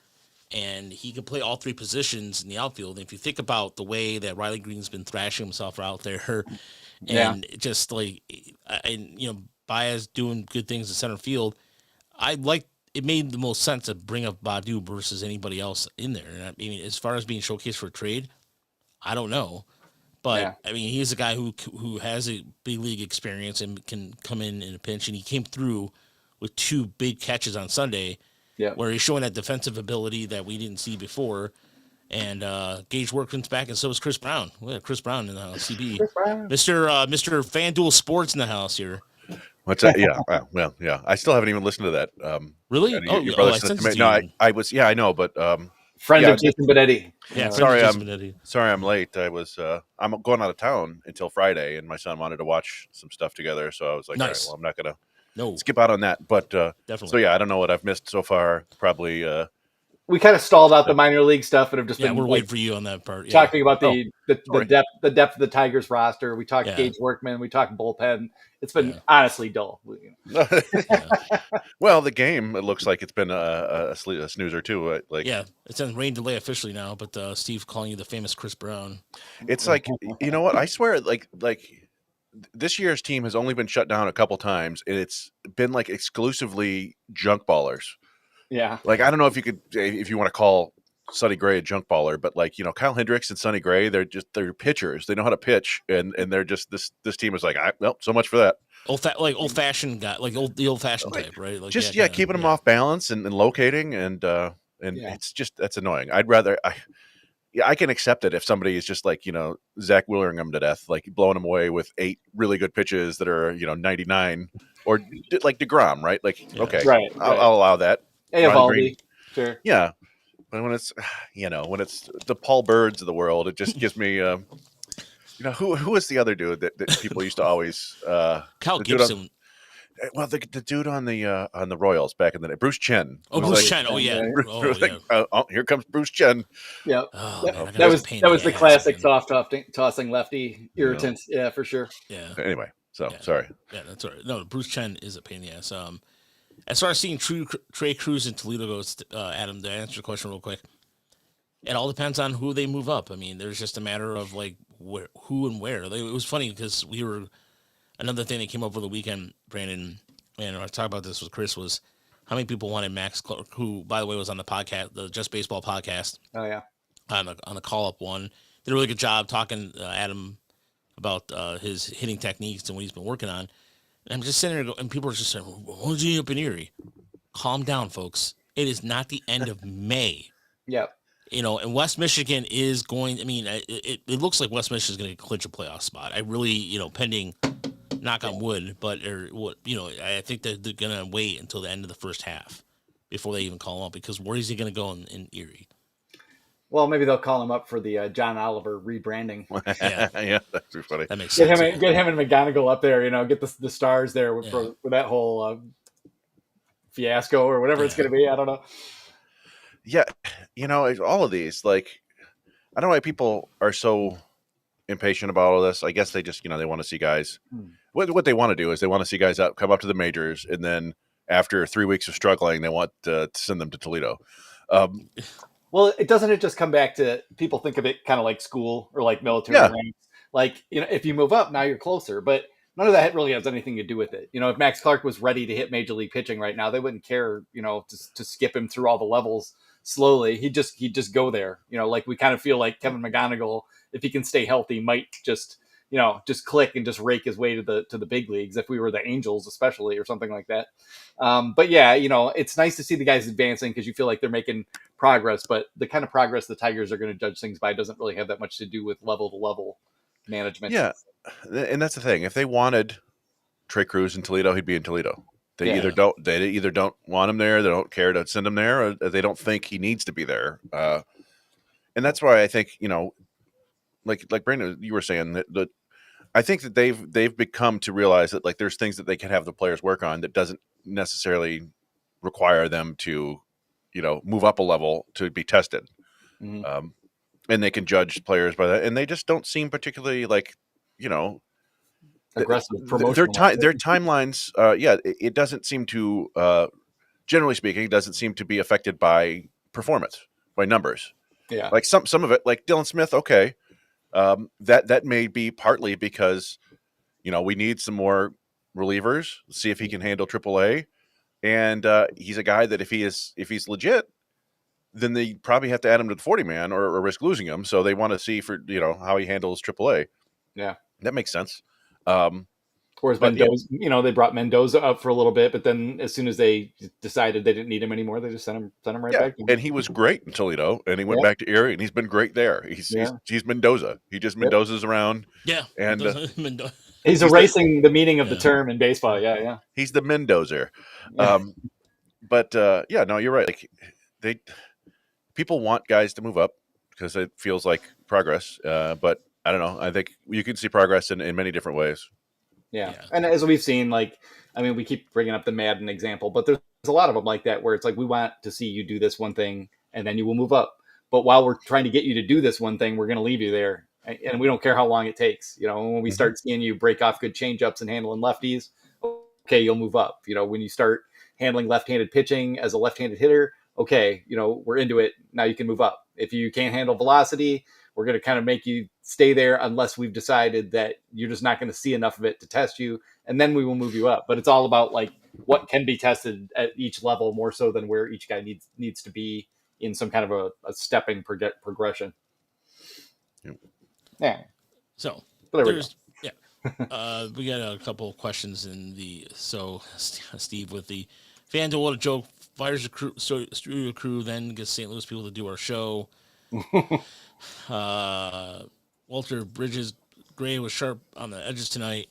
And he can play all three positions in the outfield. And if you think about the way that Riley Green's been thrashing himself out there, and just like, Baez doing good things in center field, it made the most sense to bring up Badu versus anybody else in there. And I mean, as far as being showcased for a trade, I don't know. But, I mean, he's a guy who has a big league experience and can come in a pinch. And he came through with 2 big catches on Sunday. Yeah, where he's showing that defensive ability that we didn't see before. And Gage Workman's back, and so is Chris Brown. We have Chris Brown in the house, CB. Mr. FanDuel Sports in the house here. What's that? Yeah. Well, yeah. I still haven't even listened to that. Really? I sent it to me. No, I was. Yeah, I know, but friend of Jason Benetti. Yeah. Sorry, I'm late. I'm going out of town until Friday, and my son wanted to watch some stuff together, so I was like, nice. all right, well, I'm not gonna skip out on that. But definitely. So yeah, I don't know what I've missed so far. Probably. We kind of stalled out the minor league stuff and have just been. We're waiting for you on that part. Talking about the depth of the Tigers roster. We talked Gage Workman. We talked bullpen. It's been honestly dull. Well, the game, it looks like it's been a snoozer too. It's in rain delay officially now, but Steve calling you the famous Chris Brown. It's like, you know what? I swear, like this year's team has only been shut down a couple times, and it's been like exclusively junk ballers. Yeah. Like, I don't know if you want to call Sonny Gray a junk baller, but like, Kyle Hendricks and Sonny Gray, they're pitchers. They know how to pitch, and they're just this team is like, so much for that. Old fashioned guy, like the old fashioned type, right? Like, keeping them off balance and locating, and it's just, that's annoying. I'd rather I can accept it if somebody is just like, Zach Willering them to death, like blowing them away with 8 really good pitches that are 99, or like DeGrom, right? Like, okay, right. I'll allow that. Eovaldi, sure. Yeah. But when it's, when it's the Paul Birds of the world, it just gives me, who is the other dude that people used to always, Kyle Gibson. The dude on the Royals back in the day, Bruce Chen. Oh, Bruce Chen. Oh, yeah. Here comes Bruce Chen. Yeah. Oh, that was the classic soft tossing lefty irritant. Yeah, for sure. Yeah. Anyway, sorry. Yeah, that's all right. No, Bruce Chen is a pain in the ass. As far as seeing Trey Cruz in Toledo goes, Adam, to answer the question real quick, it all depends on who they move up. I mean, there's just a matter of like who and where. It was funny because another thing that came up over the weekend, Brandon, and I talked about this with Chris, was how many people wanted Max Clark, who, by the way, was on the podcast, the Just Baseball podcast. Oh, yeah. On the call-up one. Did a really good job talking to Adam about his hitting techniques and what he's been working on. And I'm just sitting there and people are just saying, what's he up in Erie? Calm down, folks. It is not the end of May. Yep. And West Michigan is going, it looks like West Michigan is going to clinch a playoff spot. I really, pending, knock on wood, but, I think that they're going to wait until the end of the first half before they even call him up, because where is he going to go in Erie? Well, maybe they'll call him up for the John Oliver rebranding. Yeah, that's pretty funny. That makes sense. Get him and McGonigal up there, get the stars there for that whole fiasco or whatever it's going to be. I don't know. Yeah, all of these, like, I don't know why people are so impatient about all this. I guess they just, they want to see guys. What they want to do is they want to see guys come up to the majors, and then after 3 weeks of struggling, they want to send them to Toledo. Well, it doesn't it just come back to people think of it kind of like school or like military Yeah. ranks. Like, if you move up, now you're closer, but none of that really has anything to do with it. If Max Clark was ready to hit major league pitching right now, they wouldn't care, to skip him through all the levels slowly. He'd just go there. Like we kind of feel like Kevin McGonigal, if he can stay healthy, might just click and just rake his way to the big leagues if we were the Angels, especially, or something like that. But yeah, it's nice to see the guys advancing because you feel like they're making progress, but the kind of progress the Tigers are going to judge things by doesn't really have that much to do with level to level management. Yeah, and that's the thing. If they wanted Trey Cruz in Toledo, he'd be in Toledo. They either don't want him there, they don't care to send him there, or they don't think he needs to be there. And that's why I think like Brandon, you were saying that I think that they've become to realize that like there's things that they can have the players work on that doesn't necessarily require them to move up a level to be tested. Mm-hmm. And they can judge players by that, and they just don't seem particularly Aggressive their promotion. their timelines. It doesn't seem to, generally speaking, it doesn't seem to be affected by performance, by numbers. Yeah. Like some of it, like Dylan Smith. Okay, that may be partly because we need some more relievers. See if he can handle AAA, and he's a guy that if he's legit, then they probably have to add him to the 40 man or risk losing him. So they want to see for how he handles AAA. Yeah, that makes sense. Whereas Mendoza, they brought Mendoza up for a little bit, but then as soon as they decided they didn't need him anymore, they just sent him right back. And he was great in Toledo, and he went back to Erie, and he's been great there. He's Mendoza. He just Mendozas around. Yeah, and he's erasing the meaning of the term in baseball. Yeah. He's the Mendozer. Yeah. But no, you're right. Like people want guys to move up because it feels like progress. But I don't know. I think you can see progress in many different ways. Yeah. And as we've seen, we keep bringing up the Madden example, but there's a lot of them like that where it's like, we want to see you do this one thing and then you will move up. But while we're trying to get you to do this one thing, we're going to leave you there. And we don't care how long it takes. When we start seeing you break off good changeups and handling lefties, okay, you'll move up. When you start handling left-handed pitching as a left-handed hitter, okay, we're into it. Now you can move up. If you can't handle velocity, we're going to kind of make you stay there unless we've decided that you're just not going to see enough of it to test you. And then we will move you up. But it's all about what can be tested at each level more so than where each guy needs to be in some kind of a stepping progression. Yeah. So we got a couple of questions Steve with the FanDuel, what a joke. Fires a crew, studio crew, then gets St. Louis people to do our show. Walter Bridges, Gray was sharp on the edges tonight.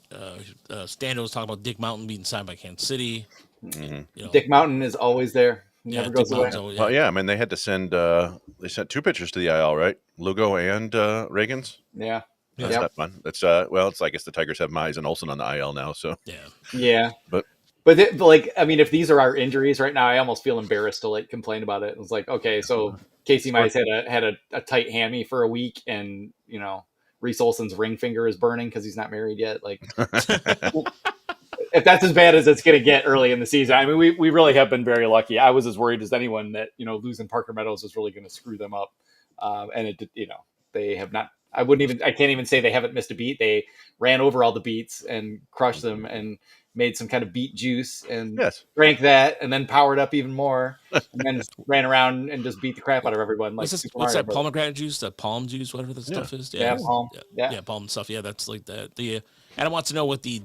Stando was talking about Dick Mountain being signed by Kansas City. Mm-hmm. Dick Mountain is always there. Never goes away. Well, yeah, I mean, they had to send they sent two pitchers to the IL, right? Lugo and Reagans. Yeah. That's not fun. That's it's I guess the Tigers have Mize and Olsen on the IL now, so yeah. But if these are our injuries right now, I almost feel embarrassed to complain about it. It's like, okay, so Casey Mize had a tight hammy for a week, and Reese Olson's ring finger is burning because he's not married yet. If that's as bad as it's going to get early in the season, I mean, we really have been very lucky. I was as worried as anyone that losing Parker Meadows is really going to screw them up, and it they have not. I can't even say they haven't missed a beat. They ran over all the beats and crushed them and made some kind of beet juice and drank that and then powered up even more and then ran around and just beat the crap out of everyone. What's that pomegranate juice, that palm juice, whatever the stuff is? Palm. Yeah, palm stuff. Yeah, that's like that. Adam wants to know what the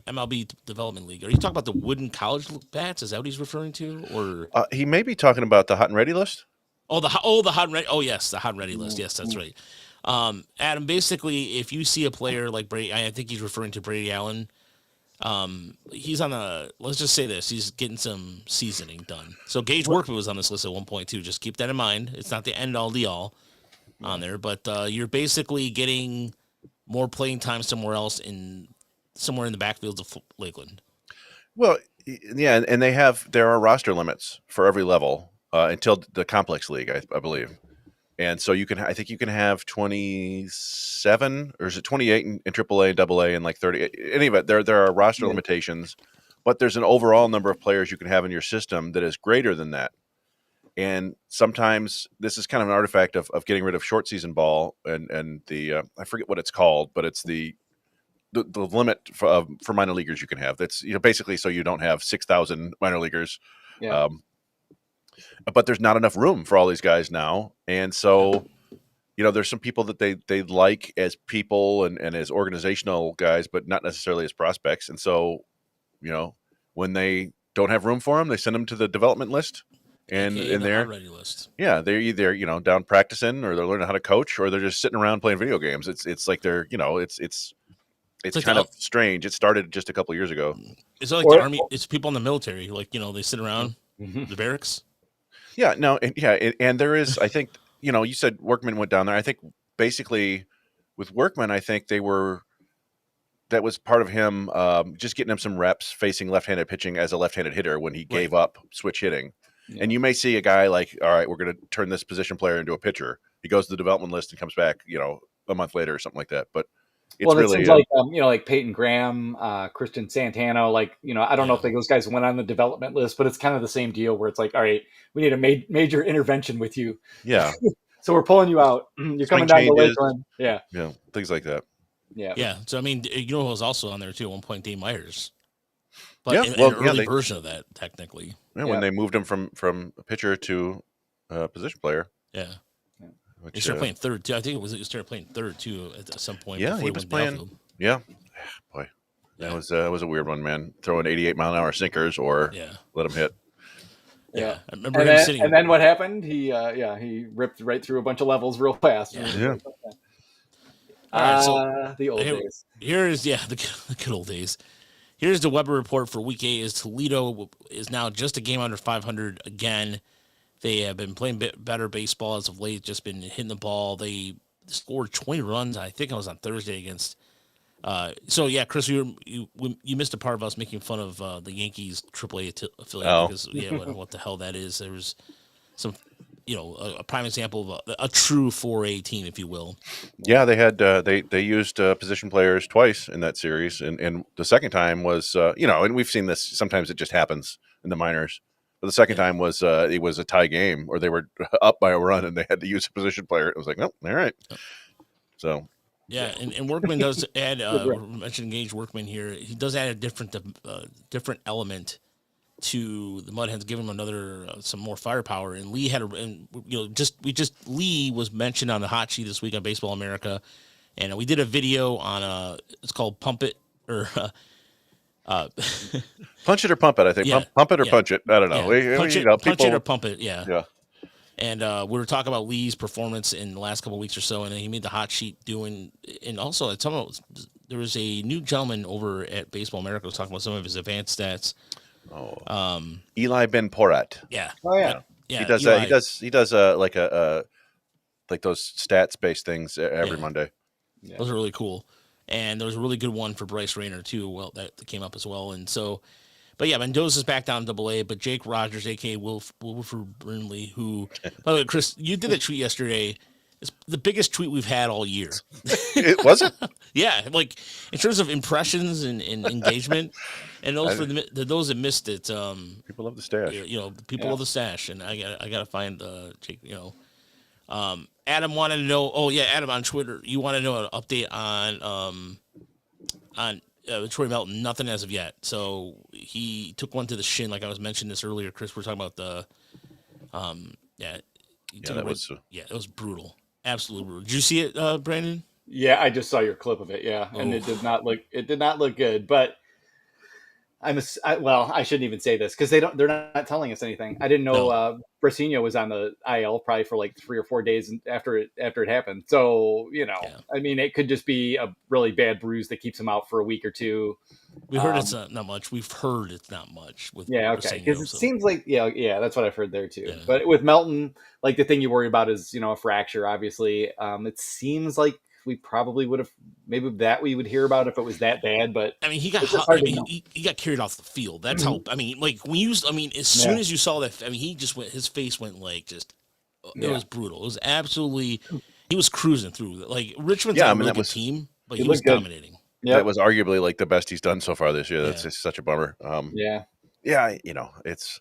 MLB Development League. Are you talking about the wooden college bats? Is that what he's referring to? Or he may be talking about the hot and ready list. The hot and ready. Oh yes, the hot and ready list. Yes, that's right. Adam, basically, if you see a player like Brady, I think he's referring to Brady Allen. He's on let's just say this, he's getting some seasoning done. So Gage Workman was on this list at one point too. Just keep that in mind. It's not the end all be all on there, but you're basically getting more playing time somewhere else somewhere in the backfields of Lakeland. Well, yeah, and there are roster limits for every level until the complex league, I believe. And so I think you can have 27 or is it 28 in AAA and AA and 30. Any of it, there are roster limitations, but there's an overall number of players you can have in your system that is greater than that. And sometimes this is kind of an artifact of getting rid of short season ball and the I forget what it's called, but it's the limit for minor leaguers you can have. That's basically so you don't have 6,000 minor leaguers. Yeah. But there's not enough room for all these guys now, and so there's some people that they like as people and as organizational guys, but not necessarily as prospects. And so when they don't have room for them, they send them to the development list. And in there, ready list. Yeah, they're either down practicing, or they're learning how to coach, or they're just sitting around playing video games. It's like they're it's like kind of strange. It started just a couple of years ago. It's like the army. It's people in the military, like they sit around the barracks. Yeah, no, and there is. I think you said Workman went down there. I think basically with Workman, I think that was part of him just getting him some reps facing left-handed pitching as a left-handed hitter when he gave up switch hitting. Yeah. And you may see a guy like, all right, we're going to turn this position player into a pitcher. He goes to the development list and comes back, a month later or something like that. But it's it seems like like Peyton Graham, Christian Santana, I don't know if those guys went on the development list, but it's kind of the same deal where it's like, all right, we need a major intervention with you. Yeah. So we're pulling you out. You're coming down to Lakeland. Yeah. Yeah. Things like that. Yeah. Yeah. So who was also on there too at one point? Dave Myers. But an early version of that, technically. Yeah, when they moved him from a pitcher to a position player. Yeah. He started playing third too. I think he started playing third too at some point. Yeah, he was playing. Yeah, boy, that was a weird one, man. Throwing 88-mile-an-hour sinkers or let him hit. Yeah, I remember him sitting. And then what happened? He ripped right through a bunch of levels real fast. Yeah. All right, so the old days. Here is the good old days. Here's the Weber report for Week 8. Toledo is now just a game under 500 again. They have been playing better baseball as of late, just been hitting the ball. They scored 20 runs. I think it was on Thursday against. Chris, you missed a part of us making fun of the Yankees AAA affiliate because what the hell that is. There was some, a prime example of a true 4A team, if you will. Yeah, they had they used position players twice in that series, and the second time was and we've seen this. Sometimes it just happens in the minors. But the second time was it was a tie game, or they were up by a run and they had to use a position player. It was like, nope, all right. So and Workman does add. We mentioned Gage Workman here. He does add a different element to the Mud Hens, give him another some more firepower. And Lee had Lee was mentioned on the hot sheet this week on Baseball America, and we did a video on it's called Pump It or. Punch it or pump it, I think. Yeah, pump it or punch it. I don't know. Punch it or pump it, yeah. And we were talking about Lee's performance in the last couple of weeks or so, and he made the hot sheet and also there was a new gentleman over at Baseball America who was talking about some of his advanced stats. Eli Ben Porat. Yeah. Oh yeah. Yeah. He does he does like those stats based things every Monday. Yeah. Those are really cool. And there was a really good one for Bryce Rayner, too, that came up as well. And so, but yeah, Mendoza's back down to AA, but Jake Rogers, a.k.a. Wilford Brimley, who, by the way, Chris, you did a tweet yesterday. It's the biggest tweet we've had all year. It was it? Yeah, like in terms of impressions and engagement. And those those that missed it. People love the stash. People love the stash. And I got to find Jake, Adam wanted to know. Oh yeah, Adam on Twitter. You want to know an update on Troy Melton? Nothing as of yet. So he took one to the shin, like I was mentioning this earlier. Chris, we're talking about the it was brutal, absolutely brutal. Did you see it, Brandon? Yeah, I just saw your clip of it. Yeah, and it did not look good, but. I shouldn't even say this because they're not telling us anything. I didn't know Brasinho was on the IL probably for like 3 or 4 days after it happened. So, I mean, it could just be a really bad bruise that keeps him out for a week or two. We heard it's not much. We've heard it's not much with okay. Because it seems like that's what I've heard there too. Yeah. But with Melton, like the thing you worry about is a fracture. Obviously, it seems like we probably would have we would hear about if it was that bad, but I mean, he got he got carried off the field. That's how. I mean, like as soon as you saw that, I mean, he just went. His face went like just. It was brutal. It was absolutely. He was cruising through. Like Richmond's a really good team, but he was dominating. Yeah, that was arguably like the best he's done so far this year. That's just such a bummer. Yeah, it's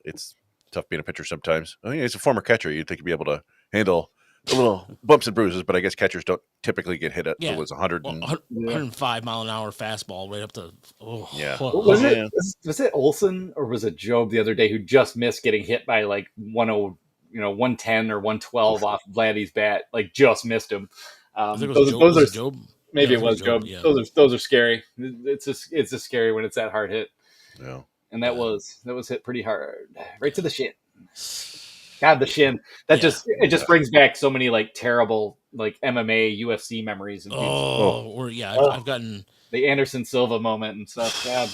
tough being a pitcher sometimes. I mean, he's a former catcher. You'd think he'd be able to handle a little bumps and bruises, but I guess catchers don't typically get hit at Yeah. it was 100 Well, and 105 mile an hour fastball right up to. Yeah. Was Yeah. was it Olsen or was it Job the other day who just missed getting hit by like 110 or 112 off Vladdy's bat? Like just missed him. I think it was Those are Job. maybe Yeah, I it think was Job. Yeah. Those are scary. It's just scary when it's that hard hit. Yeah. And that was hit pretty hard, right to the shin. God, the shin. That just brings back so many like terrible like MMA, UFC memories. And I've gotten the Anderson Silva moment and stuff. God.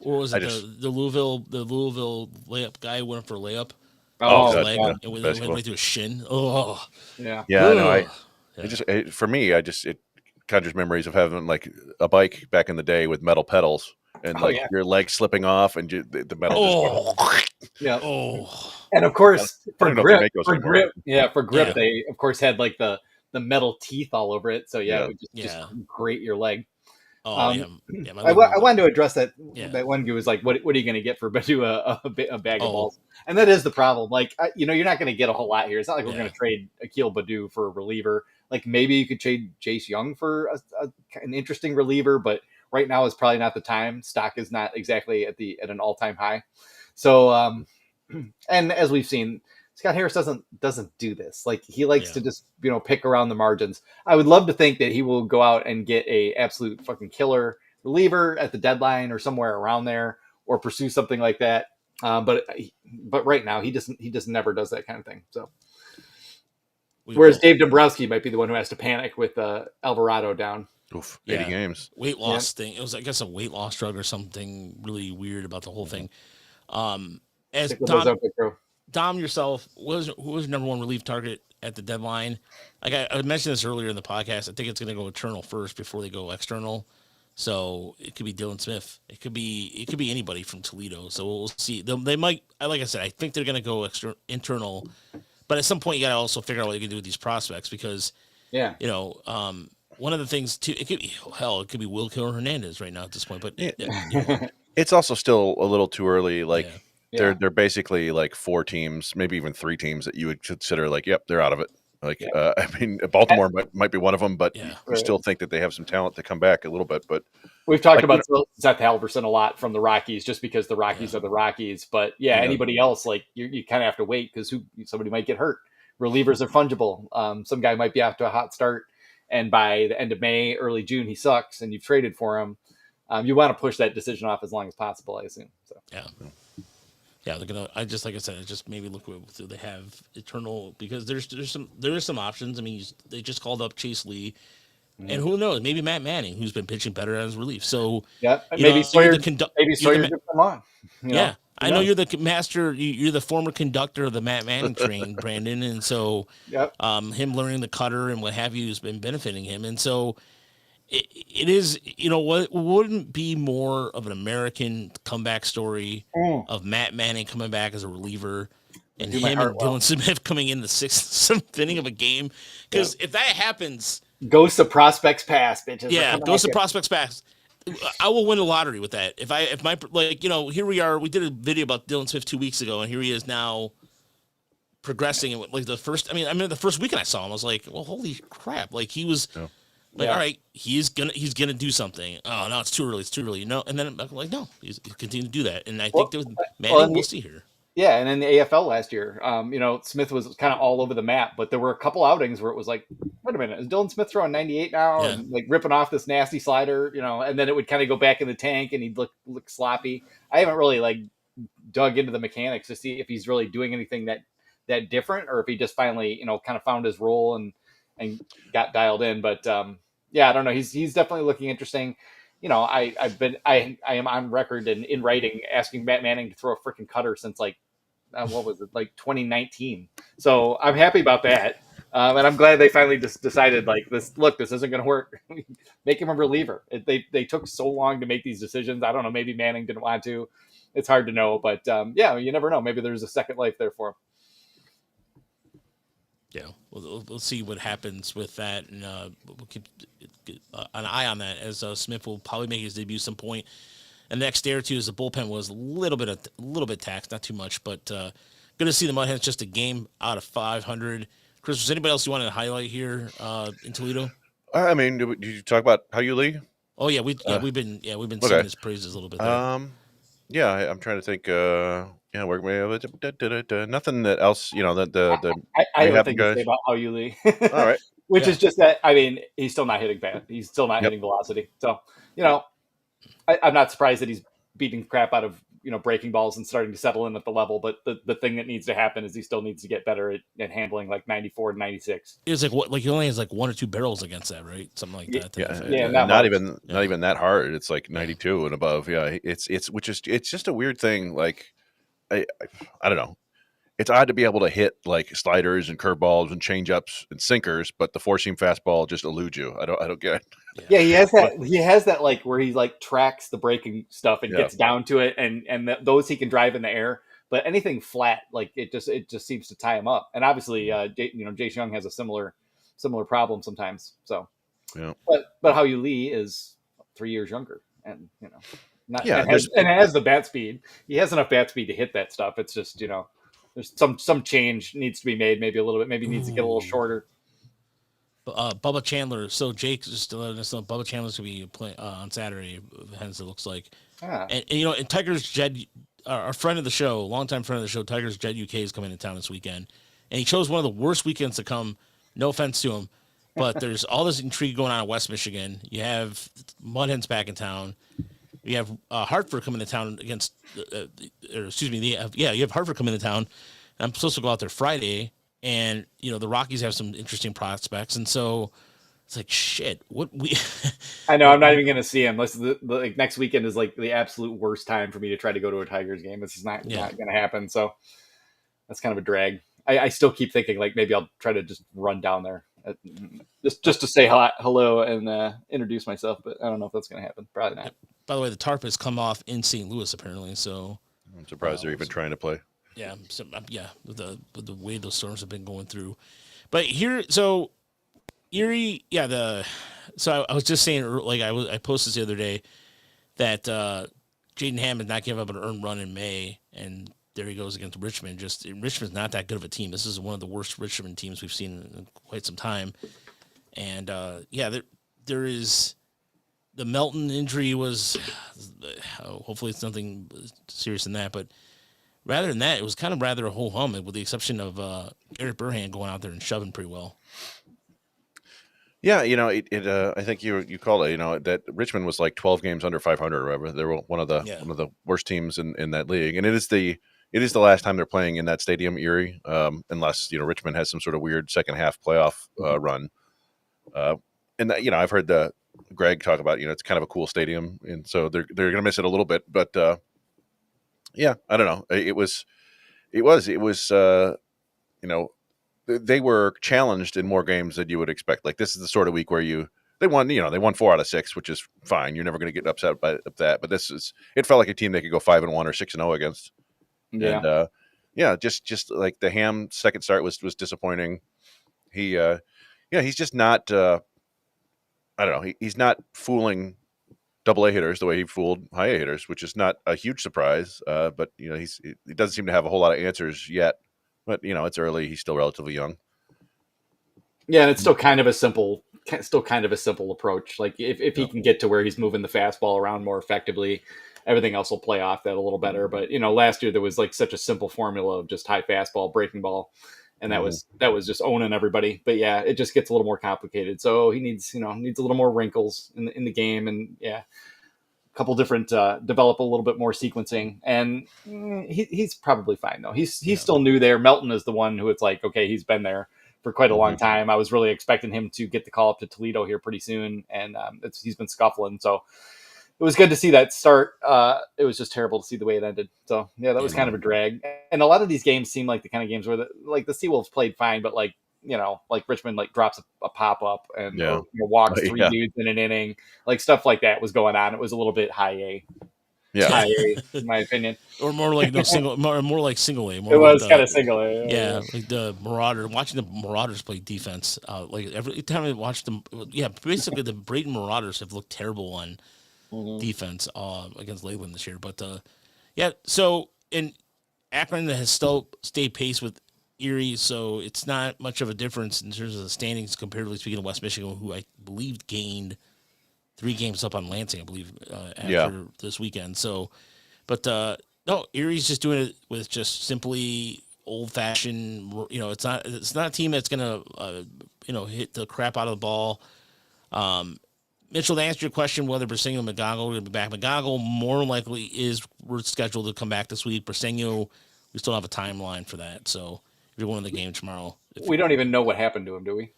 Or was it the Louisville layup guy went up for a layup? Oh, his leg, yeah. it went right through his shin. Oh, yeah. Yeah, no, for me, it conjures memories of having like a bike back in the day with metal pedals and your leg slipping off and the metal just Oh. And of course, for grip, Yeah. they of course had like the metal teeth all over it. So it would just grate your leg. Oh, I I wanted to address that. Yeah. That one guy was like, "What are you going to get for a bag of balls?" And that is the problem. Like, you're not going to get a whole lot here. It's not like we're going to trade Akil Baddoo for a reliever. Like maybe you could trade Jace Young for an interesting reliever, but right now is probably not the time. Stock is not exactly at an all-time high. So, and as we've seen, Scott Harris doesn't do this. Like he likes to just pick around the margins. I would love to think that he will go out and get a absolute fucking killer reliever at the deadline or somewhere around there, or pursue something like that. But right now he just never does that kind of thing. So whereas Dave Dombrowski might be the one who has to panic with Alvarado down. Oof, 80 games. Weight loss thing. It was, I guess, a weight loss drug or something really weird about the whole thing. As Dom yourself, who was number one relief target at the deadline? Like I mentioned this earlier in the podcast. I think it's going to go internal first before they go external. So it could be Dylan Smith. It could be anybody from Toledo. So we'll see. They might. Like I said, I think they're going to go internal. But at some point, you got to also figure out what you can do with these prospects because, one of the things too, it could be Will Killer Hernandez right now at this point. But it's also still a little too early. Like. Yeah. They're basically like 4 teams, maybe even 3 teams that you would consider like, yep, they're out of it. Like, I mean, Baltimore might be one of them, but you still think that they have some talent to come back a little bit. But we've talked about Seth Halverson a lot from the Rockies, just because the Rockies are the Rockies. But anybody else, like you kind of have to wait because somebody might get hurt. Relievers are fungible. Some guy might be off to a hot start, and by the end of May, early June, he sucks, and you've traded for him. You want to push that decision off as long as possible, I assume. So yeah, they're gonna. I just maybe look what they have eternal because there is some options. I mean, they just called up Chase Lee, and who knows? Maybe Matt Manning, who's been pitching better as relief. So maybe Sawyer did come on. I know you're the master. You're the former conductor of the Matt Manning train, Brandon, and so him learning the cutter and what have you has been benefiting him, and so. It is, what wouldn't be more of an American comeback story of Matt Manning coming back as a reliever and him and Dylan Smith coming in the 6th, 7th inning of a game? Because if that happens, Ghosts of Prospects Past, bitches. Yeah, Ghosts of Prospects Past. I will win a lottery with that. Here we are. We did a video about Dylan Smith 2 weeks ago, and here he is now progressing. Like the first weekend I saw him, I was like, well, holy crap! Like he was. Yeah. All right, he's gonna do something. Oh no, it's too early. No, and then I'm like, no, he's continuing to do that, and I think we'll see here. Yeah, and in the AFL last year, Smith was kind of all over the map, but there were a couple outings where it was like, wait a minute, is Dylan Smith throwing 98 now and like ripping off this nasty slider, and then it would kind of go back in the tank and he'd look sloppy. I haven't really like dug into the mechanics to see if he's really doing anything that different or if he just finally kind of found his role and got dialed in, but I don't know. He's definitely looking interesting. I am on record and in writing asking Matt Manning to throw a freaking cutter since like what was it, like 2019. So I'm happy about that, and I'm glad they finally just decided like this. Look, this isn't going to work. Make him a reliever. They took so long to make these decisions. I don't know. Maybe Manning didn't want to. It's hard to know, but you never know. Maybe there's a second life there for him. Yeah, we'll see what happens with that, and we'll keep an eye on that as Smith will probably make his debut some point And the next day or two, as the bullpen was a little bit taxed, not too much, but good to see the Mud Hens just a game out of 500. Chris, was anybody else you wanted to highlight here in Toledo? I mean, did you talk about how you Lee? Oh yeah, we've been okay. singing his praises a little bit there. Yeah, I'm trying to think. Nothing that else. You know, I have a thing to say about how you Lee. All right. Which is just that, I mean, he's still not hitting fast. He's still not hitting velocity. So, you know, I'm not surprised that he's beating crap out of, breaking balls and starting to settle in at the level. But the thing that needs to happen is he still needs to get better at handling like 94 to 96. It was like he only has like 1 or 2 barrels against that, right? Something like that. Yeah, not even that hard. It's like 92 and above. Yeah, it's just a weird thing. Like I don't know. It's odd to be able to hit like sliders and curveballs and changeups and sinkers, but the 4-seam fastball just eludes you. I don't get it. Yeah, he has that. He has that like where he like tracks the breaking stuff and gets down to it, and those he can drive in the air. But anything flat, like it just seems to tie him up. And obviously, Jace Young has a similar problem sometimes. So, but how you Lee is 3 years younger, and and has the bat speed. He has enough bat speed to hit that stuff. It's just there's some change needs to be made, maybe a little bit, maybe needs to get a little shorter. Bubba Chandler. So Jake just letting us know Bubba Chandler's gonna be playing on Saturday. Hence, it looks like. And and Tigers Jed, our friend of the show, longtime friend of the show, Tigers Jed UK is coming to town this weekend, and he chose one of the worst weekends to come. No offense to him, but there's all this intrigue going on in West Michigan. You have Mud Hens back in town. You have Hartford coming to town against, you have Hartford coming to town. I'm supposed to go out there Friday, and the Rockies have some interesting prospects, and so it's like shit. I know I'm not even going to see him. Like next weekend is like the absolute worst time for me to try to go to a Tigers game. This is not going to happen. So that's kind of a drag. I still keep thinking like maybe I'll try to just run down there just to say hello and introduce myself, but I don't know if that's going to happen. Probably not. By the way, the tarp has come off in St. Louis apparently, so I'm surprised they're even trying to play. Yeah, with the way those storms have been going through, but here, so Erie, so I was just saying, like I posted the other day that Jaden Hamm did not give up an earned run in May, and there he goes against Richmond. Richmond's not that good of a team. This is one of the worst Richmond teams we've seen in quite some time, and there is. The Melton injury was, hopefully it's nothing serious than that, but rather than that, it was kind of rather a ho-hum, with the exception of Garrett Burhan going out there and shoving pretty well. Yeah, I think you called it, that Richmond was like 12 games under 500 or whatever. They were one of the worst teams in that league, and it is the last time they're playing in that stadium, Erie, unless Richmond has some sort of weird second half playoff run. And I've heard Greg talk about, it's kind of a cool stadium, and so they're going to miss it a little bit. But I don't know. It was they were challenged in more games than you would expect. Like this is the sort of week where they won 4 out of 6, which is fine. You're never going to get upset by that. But it felt like a team they could go 5-1 or 6-0 against. Yeah. And just like the Ham second start was disappointing. He's just not. I don't know. He's not fooling double-A hitters the way he fooled high-A hitters, which is not a huge surprise. But he doesn't seem to have a whole lot of answers yet. But it's early. He's still relatively young. Yeah, and it's still kind of a simple approach. Like if he can get to where he's moving the fastball around more effectively, everything else will play off that a little better. But last year there was like such a simple formula of just high fastball, breaking ball. And that was just owning everybody. But yeah, it just gets a little more complicated. So he needs a little more wrinkles in the game, and a couple different develop a little bit more sequencing. And he's probably fine though. He's still new there. Melton is the one who it's like, okay, he's been there for quite a long time. I was really expecting him to get the call up to Toledo here pretty soon, and he's been scuffling. So it was good to see that start. It was just terrible to see the way it ended. So yeah, that was kind of a drag. And a lot of these games seem like the kind of games where the SeaWolves played fine, but like Richmond drops a pop up and walks 3 dudes in an inning, like stuff like that was going on. It was a little bit high A. Yeah, high A, in my opinion, or more like more like single A. It was kind of single A. Yeah, like the Marauder. Watching the Marauders play defense, like every time I watch them, basically the Brayton Marauders have looked terrible on defense against Lakeland this year. But yeah, so in Akron has still stayed pace with Erie, so it's not much of a difference in terms of the standings comparatively speaking to West Michigan, who I believe gained 3 games up on Lansing, I believe, after this weekend. So, but no, Erie's just doing it with just simply old-fashioned. It's not a team that's gonna hit the crap out of the ball. Mitchell, to answer your question, whether Briseño and McGonigal are going to be back, McGonigal more likely we're scheduled to come back this week. Briseño, we still have a timeline for that. So if you're going to the game tomorrow, we don't even know what happened to him, do we?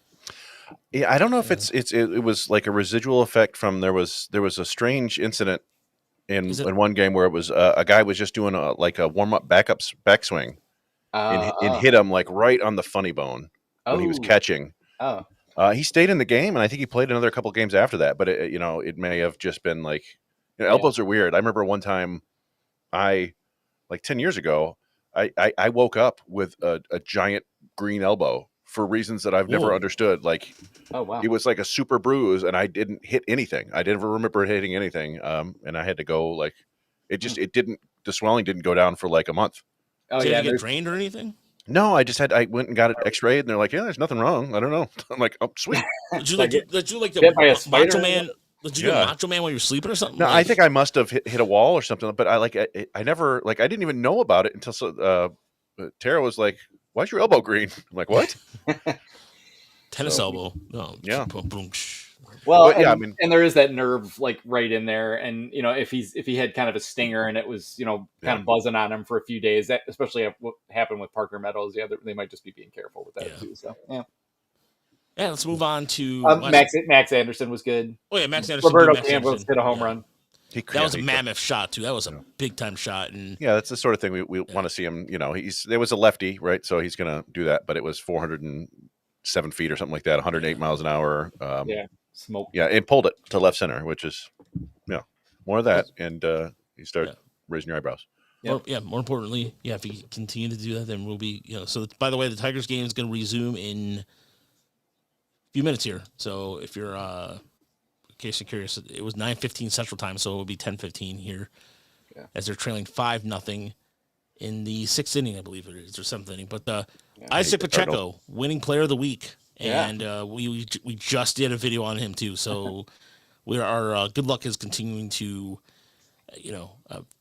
Yeah, I don't know if it was like a residual effect from there was a strange incident in one game where it was a guy was just doing a warm up backswing and hit him like right on the funny bone when he was catching. He stayed in the game, and I think he played another couple games after that. But it may have just been like, elbows are weird. I remember one time, 10 years ago, I woke up with a giant green elbow for reasons that I've never understood. Like, it was like a super bruise, and I didn't hit anything. I didn't remember hitting anything, and I had to go the swelling didn't go down for like a month. Did you get drained or anything? No, I went and got it x-rayed, and they're like, yeah, there's nothing wrong. I don't know. I'm like, oh, sweet. Did you like the Macho Man? Did you do Macho Man while you were sleeping or something? No, I think I must have hit a wall or something, but I never, I didn't even know about it until Tara was like, why's your elbow green? I'm like, what? Tennis elbow. No. Yeah. Well, and there is that nerve like right in there, and if he had kind of a stinger and it was kind of buzzing on him for a few days, that especially what happened with Parker Meadows, they might just be being careful with that too. So yeah, let's move on to Max Anderson was good. Oh yeah, Max Anderson. Roberto Campos hit a home run. That was a mammoth shot too. That was a big time shot, and that's the sort of thing we want to see him. There was a lefty, right? So he's going to do that, but it was 407 feet or something like that, 108 miles an hour. Smoke. Yeah, and pulled it to left center, which is more of that, and you start raising your eyebrows. More importantly, if you continue to do that, then we'll be So by the way, the Tigers game is going to resume in a few minutes here. So if you're in case you're curious, it was 9:15 Central Time, so it will be 10:15 here, as they're trailing 5-0 in the 6th inning, I believe it is, or 7th inning. But Isaac Pacheco, winning player of the week. And we just did a video on him too. So our good luck is continuing to,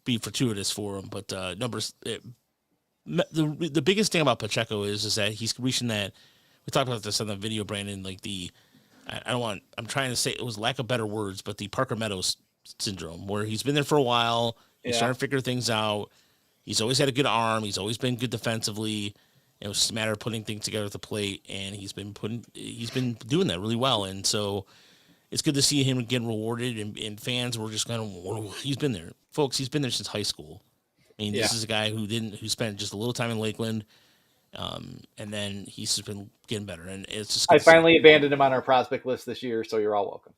be fortuitous for him. But numbers, the biggest thing about Pacheco is that he's reaching that. We talked about this on the video, Brandon. Like I'm trying to say it was lack of better words, but the Parker Meadows syndrome, where he's been there for a while. He's starting to figure things out. He's always had a good arm. He's always been good defensively. It was just a matter of putting things together at the plate, and he's been doing that really well. And so it's good to see him getting rewarded, and fans were just kind of, he's been there. Folks, he's been there since high school. I mean, this is a guy who spent just a little time in Lakeland, and then he's just been getting better. And it's just, I finally abandoned him on our prospect list this year, so you're all welcome.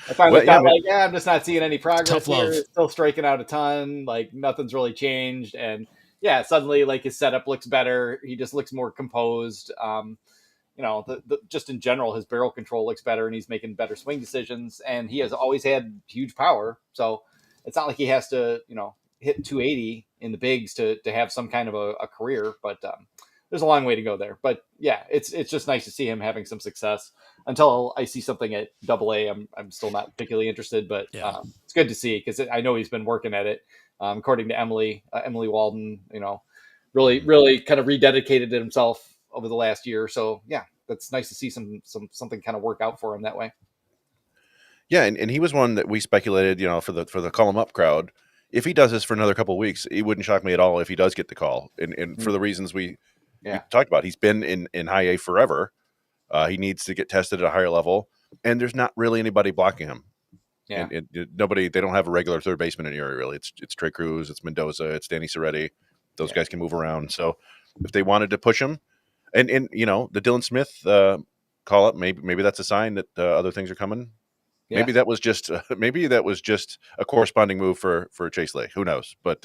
I finally thought, I'm just not seeing any progress tough here. love. Still striking out a ton, like nothing's really changed, and suddenly like his setup looks better. He just looks more composed. Just in general, his barrel control looks better, and he's making better swing decisions. And he has always had huge power, so it's not like he has to, hit 280 in the bigs to have some kind of a career. But there's a long way to go there. But it's just nice to see him having some success. Until I see something at AA, I'm still not particularly interested. But it's good to see because I know he's been working at it. According to Emily Walden, really, really kind of rededicated himself over the last year. So that's nice to see something kind of work out for him that way. Yeah, and he was one that we speculated, for the call him up crowd. If he does this for another couple of weeks, it wouldn't shock me at all if he does get the call. And for the reasons we talked about, he's been in high A forever. He needs to get tested at a higher level, and there's not really anybody blocking him. Yeah, and nobody. They don't have a regular third baseman in Erie, really. It's Trey Cruz, it's Mendoza, it's Danny Soretti. Those guys can move around. So if they wanted to push him, and the Dylan Smith call up, maybe that's a sign that other things are coming. Yeah. Maybe that was just a corresponding move for Chase Lake. Who knows? But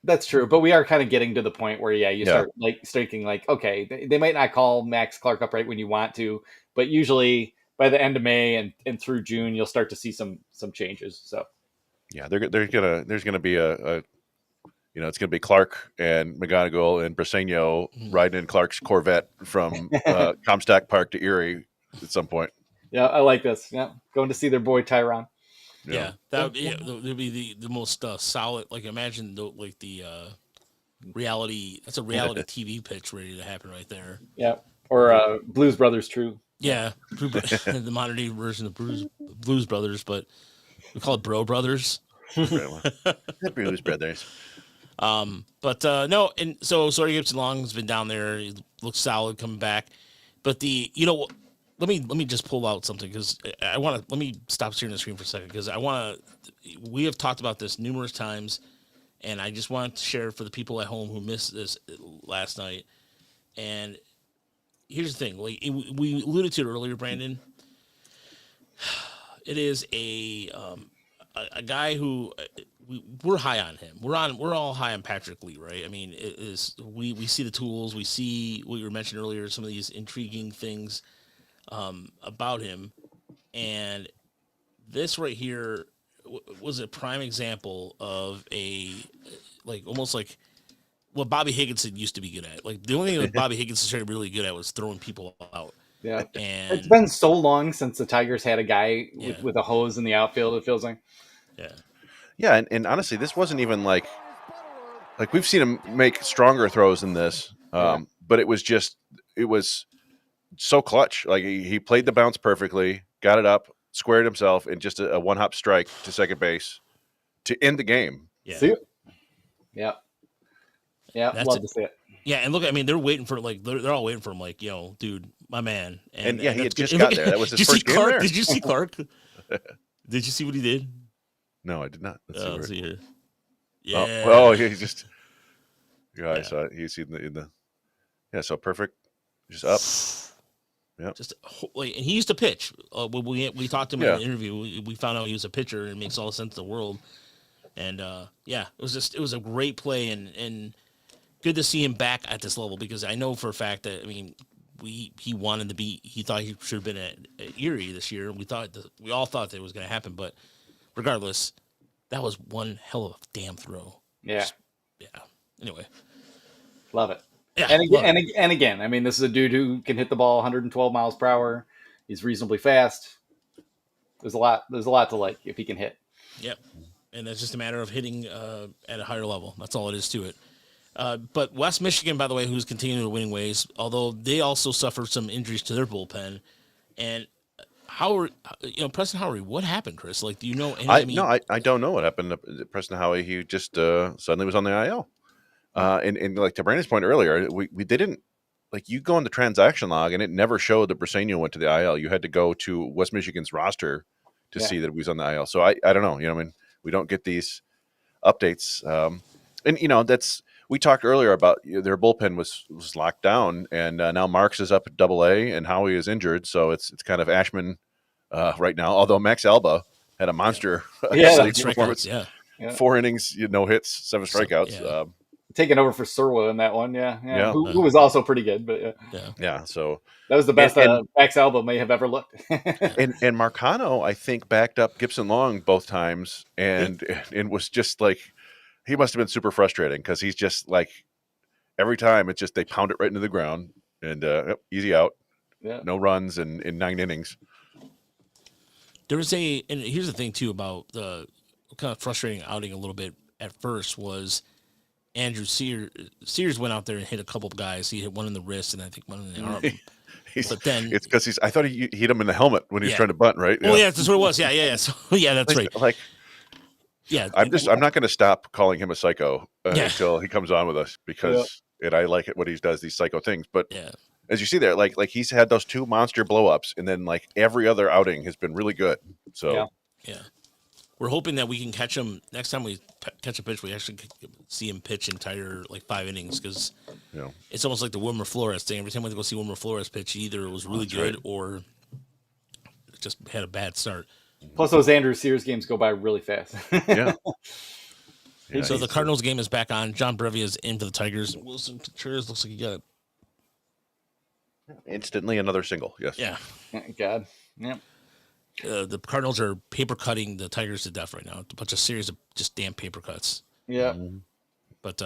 that's true. But we are kind of getting to the point where start like thinking like, okay, they might not call Max Clark up right when you want to, but usually by the end of May and through June, you'll start to see some changes. So yeah, there's gonna be a it's gonna be Clark and McGonigal and Briseño riding in Clark's Corvette from Comstock Park to Erie at some point. yeah, I like this. Yeah, going to see their boy Tyron. Yeah, that would be the most solid. Like imagine the reality. That's a reality TV pitch ready to happen right there. Yeah, or Blues Brothers True. Yeah, the modern day version of Blues Brothers, but we call it Bro Brothers. The Blues Brothers. But no, and so Sawyer Gibson-Long's been down there. He looks solid coming back. But let me just pull out something because let me stop sharing the screen for a second because we have talked about this numerous times, and I just wanted to share it for the people at home who missed this last night. And here's the thing, like we alluded to it earlier, Brandon. It is a guy who we're high on him. We're all high on Patrick Lee, right? I mean, we see the tools, we see what you were mentioning earlier, some of these intriguing things about him, and this right here was a prime example of almost like what Bobby Higginson used to be good at. Like the only thing that Bobby Higginson started really good at was throwing people out. Yeah, and it's been so long since the Tigers had a guy with a hose in the outfield. It feels like. Yeah, and honestly, this wasn't even like we've seen him make stronger throws than this, but it was so clutch. Like he played the bounce perfectly, got it up, squared himself, and just a one-hop strike to second base to end the game. Yeah. See it? Yeah. Yeah, love to see it. Yeah, and look, I mean, they're waiting for they're all waiting for him, like, dude, my man. And he had just got there. That was his first game there. Did you see Clark? Did you see what he did? No, I did not. Let's see here. Yeah. Oh, he's just. Yeah, I saw it. You see in the. Yeah, so perfect. Just up. Yeah. Just and he used to pitch. We talked to him in an interview. We found out he was a pitcher, and it makes all the sense in the world. And it was a great play and good to see him back at this level because I know for a fact that he wanted to be. He thought he should have been at Erie this year. We all thought that it was going to happen, but regardless, that was one hell of a damn throw. Yeah. Anyway, love it. Yeah, and again, I mean, this is a dude who can hit the ball 112 miles per hour. He's reasonably fast. There's a lot to like if he can hit. Yep. And it's just a matter of hitting at a higher level. That's all it is to it. But West Michigan, by the way, who's continuing to winning ways, although they also suffered some injuries to their bullpen. And Preston Howery, what happened, Chris? Like, do you know anything? I don't know what happened to Preston Howery. He just suddenly was on the IL. And like to Brandon's point earlier, we didn't you go on the transaction log and it never showed that Briseño went to the IL. You had to go to West Michigan's roster to see that he was on the IL. So I don't know. We don't get these updates. And we talked earlier about their bullpen was locked down, and now Marks is up at Double-A, and Howie is injured, so it's kind of Ashman right now. Although Max Alba had a monster performance, 4 innings, no hits, 7 strikeouts. Taking over for Surwa in that one, who was also pretty good, but So that was the best Max Alba may have ever looked. and Marcano, I think, backed up Gibson Long both times, and was just like. He must have been super frustrating because he's just like every time it's just they pound it right into the ground and easy out, no runs in 9 innings. There was and here's the thing too about the kind of frustrating outing a little bit at first was Andrew Sears went out there and hit a couple of guys. He hit one in the wrist and I think one in the arm. But then it's because I thought he hit him in the helmet when he was trying to bunt, right? Oh yeah, that's what it was. Yeah. So that's right. Like. Yeah, I'm not going to stop calling him a psycho until he comes on with us because I like it what he does these psycho things. But as you see there, like he's had those 2 monster blowups, and then like every other outing has been really good. So we're hoping that we can catch him next time we catch a pitch. We actually see him pitch entire 5 innings because it's almost like the Wilmer Flores thing. Every time we go see Wilmer Flores pitch, either it was really good or just had a bad start. Plus, those Andrew Sears games go by really fast. So the Cardinals game is back on. John Brevia is in for the Tigers. Wilson Contreras looks like he got instantly another single. Yes. Yeah. Thank God. Yeah. The Cardinals are paper cutting the Tigers to death right now. A bunch of series of just damn paper cuts. Yeah. But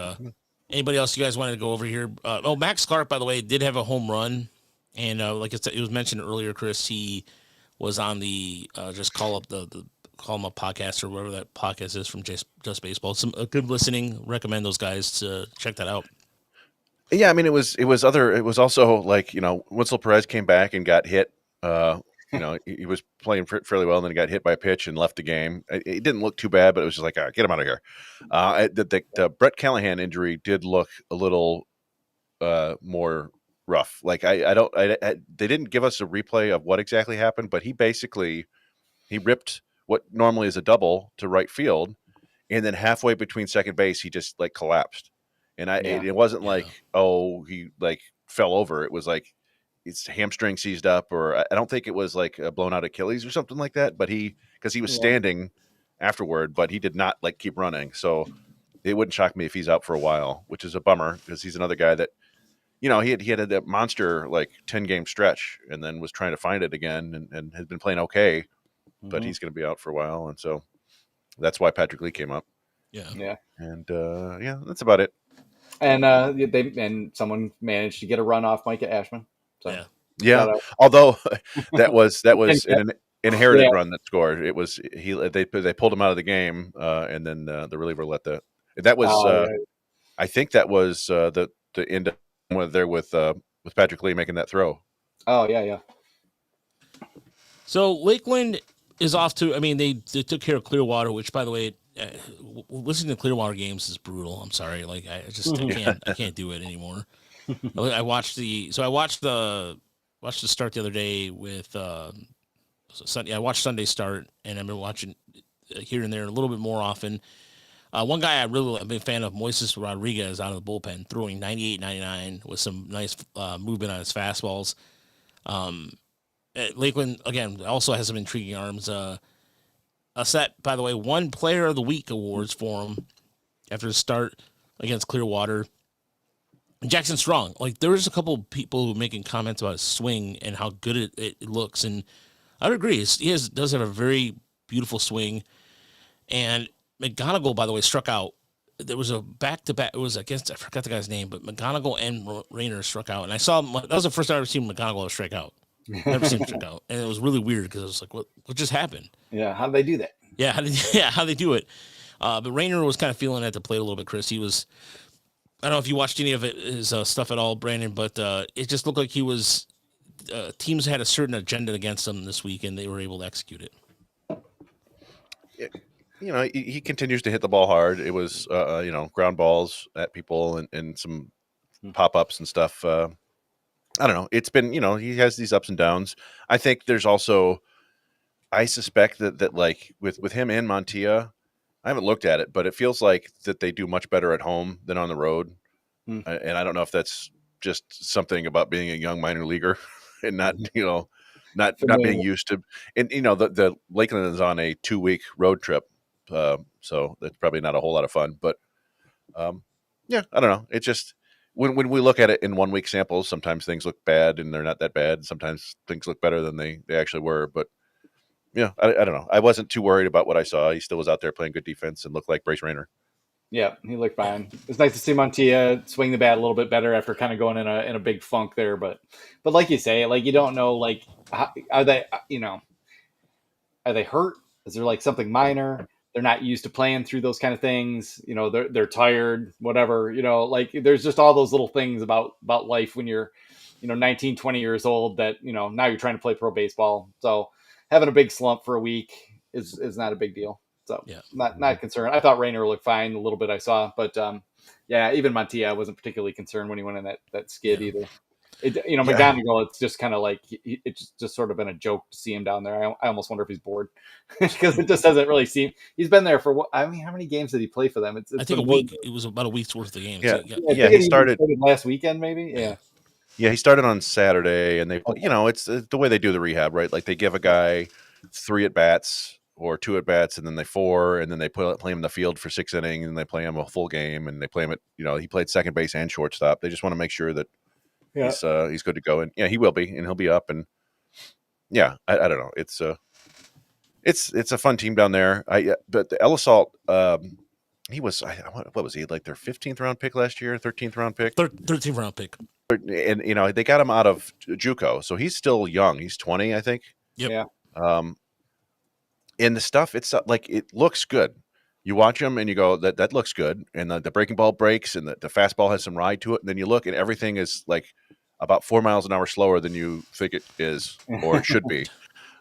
anybody else you guys wanted to go over here? Max Clark, by the way, did have a home run, and like it was mentioned earlier, Chris, he was on the just call up the call him a podcast or whatever that podcast is from Just Baseball. Some good listening. Recommend those guys to check that out. Yeah, I mean, it was also like, Winslow Perez came back and got hit. He was playing fairly well, and then he got hit by a pitch and left the game. It didn't look too bad, but it was just like, get him out of here. The Brett Callahan injury did look a little more rough. Like they didn't give us a replay of what exactly happened, but he ripped what normally is a double to right field, and then halfway between second base, he just like collapsed. And it wasn't like, he like fell over. It was like his hamstring seized up, or I don't think it was like a blown out Achilles or something like that. But because he was standing afterward, but he did not like keep running. So it wouldn't shock me if he's out for a while, which is a bummer because he's another guy that, he had that monster like 10-game stretch and then was trying to find it again and has been playing okay, but he's going to be out for a while. And so that's why Patrick Lee came up. Yeah. And that's about it. And someone managed to get a run off Micah Ashman. So yeah. Although that was an inherited run that scored. It was they pulled him out of the game, and then the reliever let that was I think that was the end there with Patrick Lee making that throw. Oh yeah. So Lakeland is off to. I mean, they took care of Clearwater, which, by the way, listening to Clearwater games is brutal. I'm sorry, like I can't do it anymore. I watched the start the other day with Sunday. I watched Sunday start, and I've been watching here and there a little bit more often. One guy I've been a fan of, Moises Rodriguez, out of the bullpen, throwing 98-99 with some nice movement on his fastballs. Lakeland, again, also has some intriguing arms. A set, by the way, won Player of the Week awards for him after the start against Clearwater. Jackson Strong, like there was a couple of people making comments about his swing and how good it looks, and I would agree. He does have a very beautiful swing. And McGonigal, by the way, struck out. There was a back-to-back. It was against, I forgot the guy's name, but McGonigal and Rayner struck out. And I saw that was the first time I've ever seen McGonigal strike out. Never seen him strike out, and it was really weird because I was like, "What just happened?" Yeah, how did they do that? Yeah, how they do it? But Rayner was kind of feeling at the plate a little bit. Chris, he was. I don't know if you watched any of his stuff at all, Brandon, but it just looked like he was. Teams had a certain agenda against him this week, and they were able to execute it. He continues to hit the ball hard. It was, ground balls at people and some pop-ups and stuff. I don't know. It's been, he has these ups and downs. I think there's also, I suspect that like with him and Montilla, I haven't looked at it, but it feels like that they do much better at home than on the road. And I don't know if that's just something about being a young minor leaguer and not being used to, and the Lakeland is on a 2-week road trip. So that's probably not a whole lot of fun, but I don't know. It's just when we look at it in 1 week samples, sometimes things look bad and they're not that bad. Sometimes things look better than they actually were. But I don't know. I wasn't too worried about what I saw. He still was out there playing good defense and looked like Bryce Rayner. Yeah, he looked fine. It's nice to see Montilla swing the bat a little bit better after kind of going in a big funk there. But like you say, like you don't know, like are they hurt? Is there like something minor? They're not used to playing through those kind of things. They're tired, whatever, like there's just all those little things about life when you're, 19, 20 years old that, now you're trying to play pro baseball. So having a big slump for a week is not a big deal. So not concerned. I thought Rayner looked fine a little bit I saw, but even Montilla, I wasn't particularly concerned when he went in that skid either. McGonigal, it's just kind of like it's just sort of been a joke to see him down there. I almost wonder if he's bored because it just doesn't really seem. He's been there for how many games did he play for them? I think a week. It was about a week's worth of games. He started last weekend, maybe. Yeah, he started on Saturday, and they, it's the way they do the rehab, right? Like they give a guy 3 at bats or 2 at bats, and then they 4, and then they play him in the field for 6 innings, and they play him a full game, and they play him at, he played second base and shortstop. They just want to make sure that he's good to go, and he will be, and he'll be up, and yeah, I don't know. It's a fun team down there. But the Elisalt, he was what was he, like their 15th round pick last year, 13th round pick, 13th round pick, and they got him out of JUCO, so he's still young. He's 20, I think. Yep. Yeah. And the stuff, it's like it looks good. You watch him and you go, that looks good, and the breaking ball breaks, and the fastball has some ride to it, and then you look and everything is like about 4 miles an hour slower than you think it is or it should be.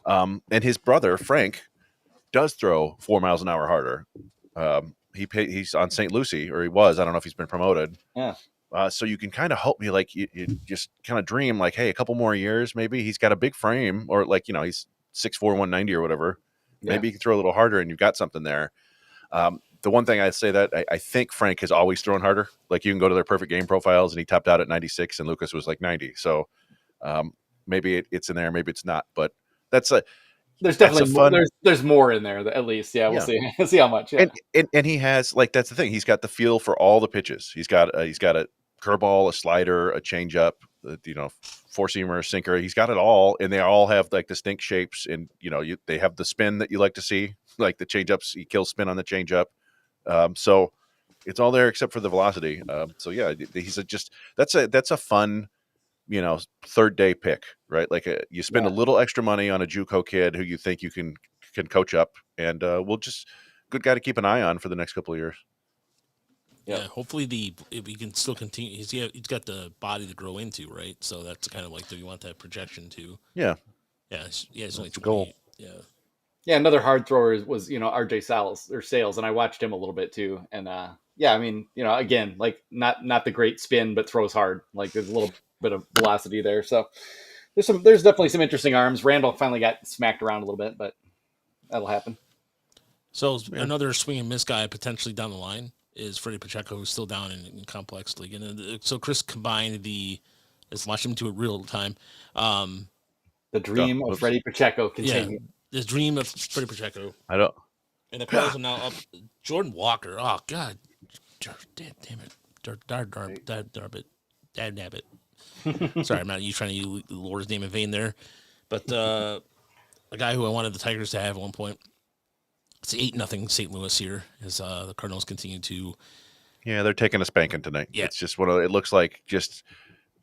And his brother Frank does throw 4 miles an hour harder. He's on St. Lucie, or he was. I don't know if he's been promoted. Yeah. So you can kind of hope me, like you just kind of dream like, hey, a couple more years, maybe he's got a big frame, or like he's 6'4", 190 or whatever. Maybe he can throw a little harder, and you've got something there. The one thing I say that I think Frank has always thrown harder. Like you can go to their perfect game profiles, and he topped out at 96, and Lucas was like 90. So maybe it's in there, maybe it's not. But there's definitely more, there's more in there at least. Yeah, we'll see. We'll see how much. Yeah. And he has, like, that's the thing. He's got the feel for all the pitches. He's got a curveball, a slider, a changeup, four seamer, sinker. He's got it all, and they all have like distinct shapes. And they have the spin that you like to see, like the changeups. He kills spin on the changeup. So it's all there except for the velocity. So yeah, that's a fun, third day pick, right? Like you spend a little extra money on a JUCO kid who you think you can coach up, and good guy to keep an eye on for the next couple of years. Yeah, hopefully if he can still continue, he's got the body to grow into, right? So that's kind of like, do you want that projection to? Yeah. It's only 20. Goal. Yeah. Yeah, another hard thrower was RJ Sales, and I watched him a little bit too, and I mean, again, like not the great spin, but throws hard. Like there's a little bit of velocity there, so there's definitely some interesting arms. Randall finally got smacked around a little bit, but that'll happen. So another swing and miss guy potentially down the line is Freddie Pacheco, who's still down in complex league, and so Chris combined let's watch him do it real time. The dream of Freddie Pacheco continues. Yeah, the dream of Freddie Pacheco. I don't. And the Cardinals are now up. Jordan Walker. Oh God, damn it, damn it. Sorry, I'm not trying to use the Lord's name in vain there, but a guy who I wanted the Tigers to have at one point. It's 8-0 St. Louis here as the Cardinals continue to. Yeah, they're taking a spanking tonight. Yeah. It's just it looks like just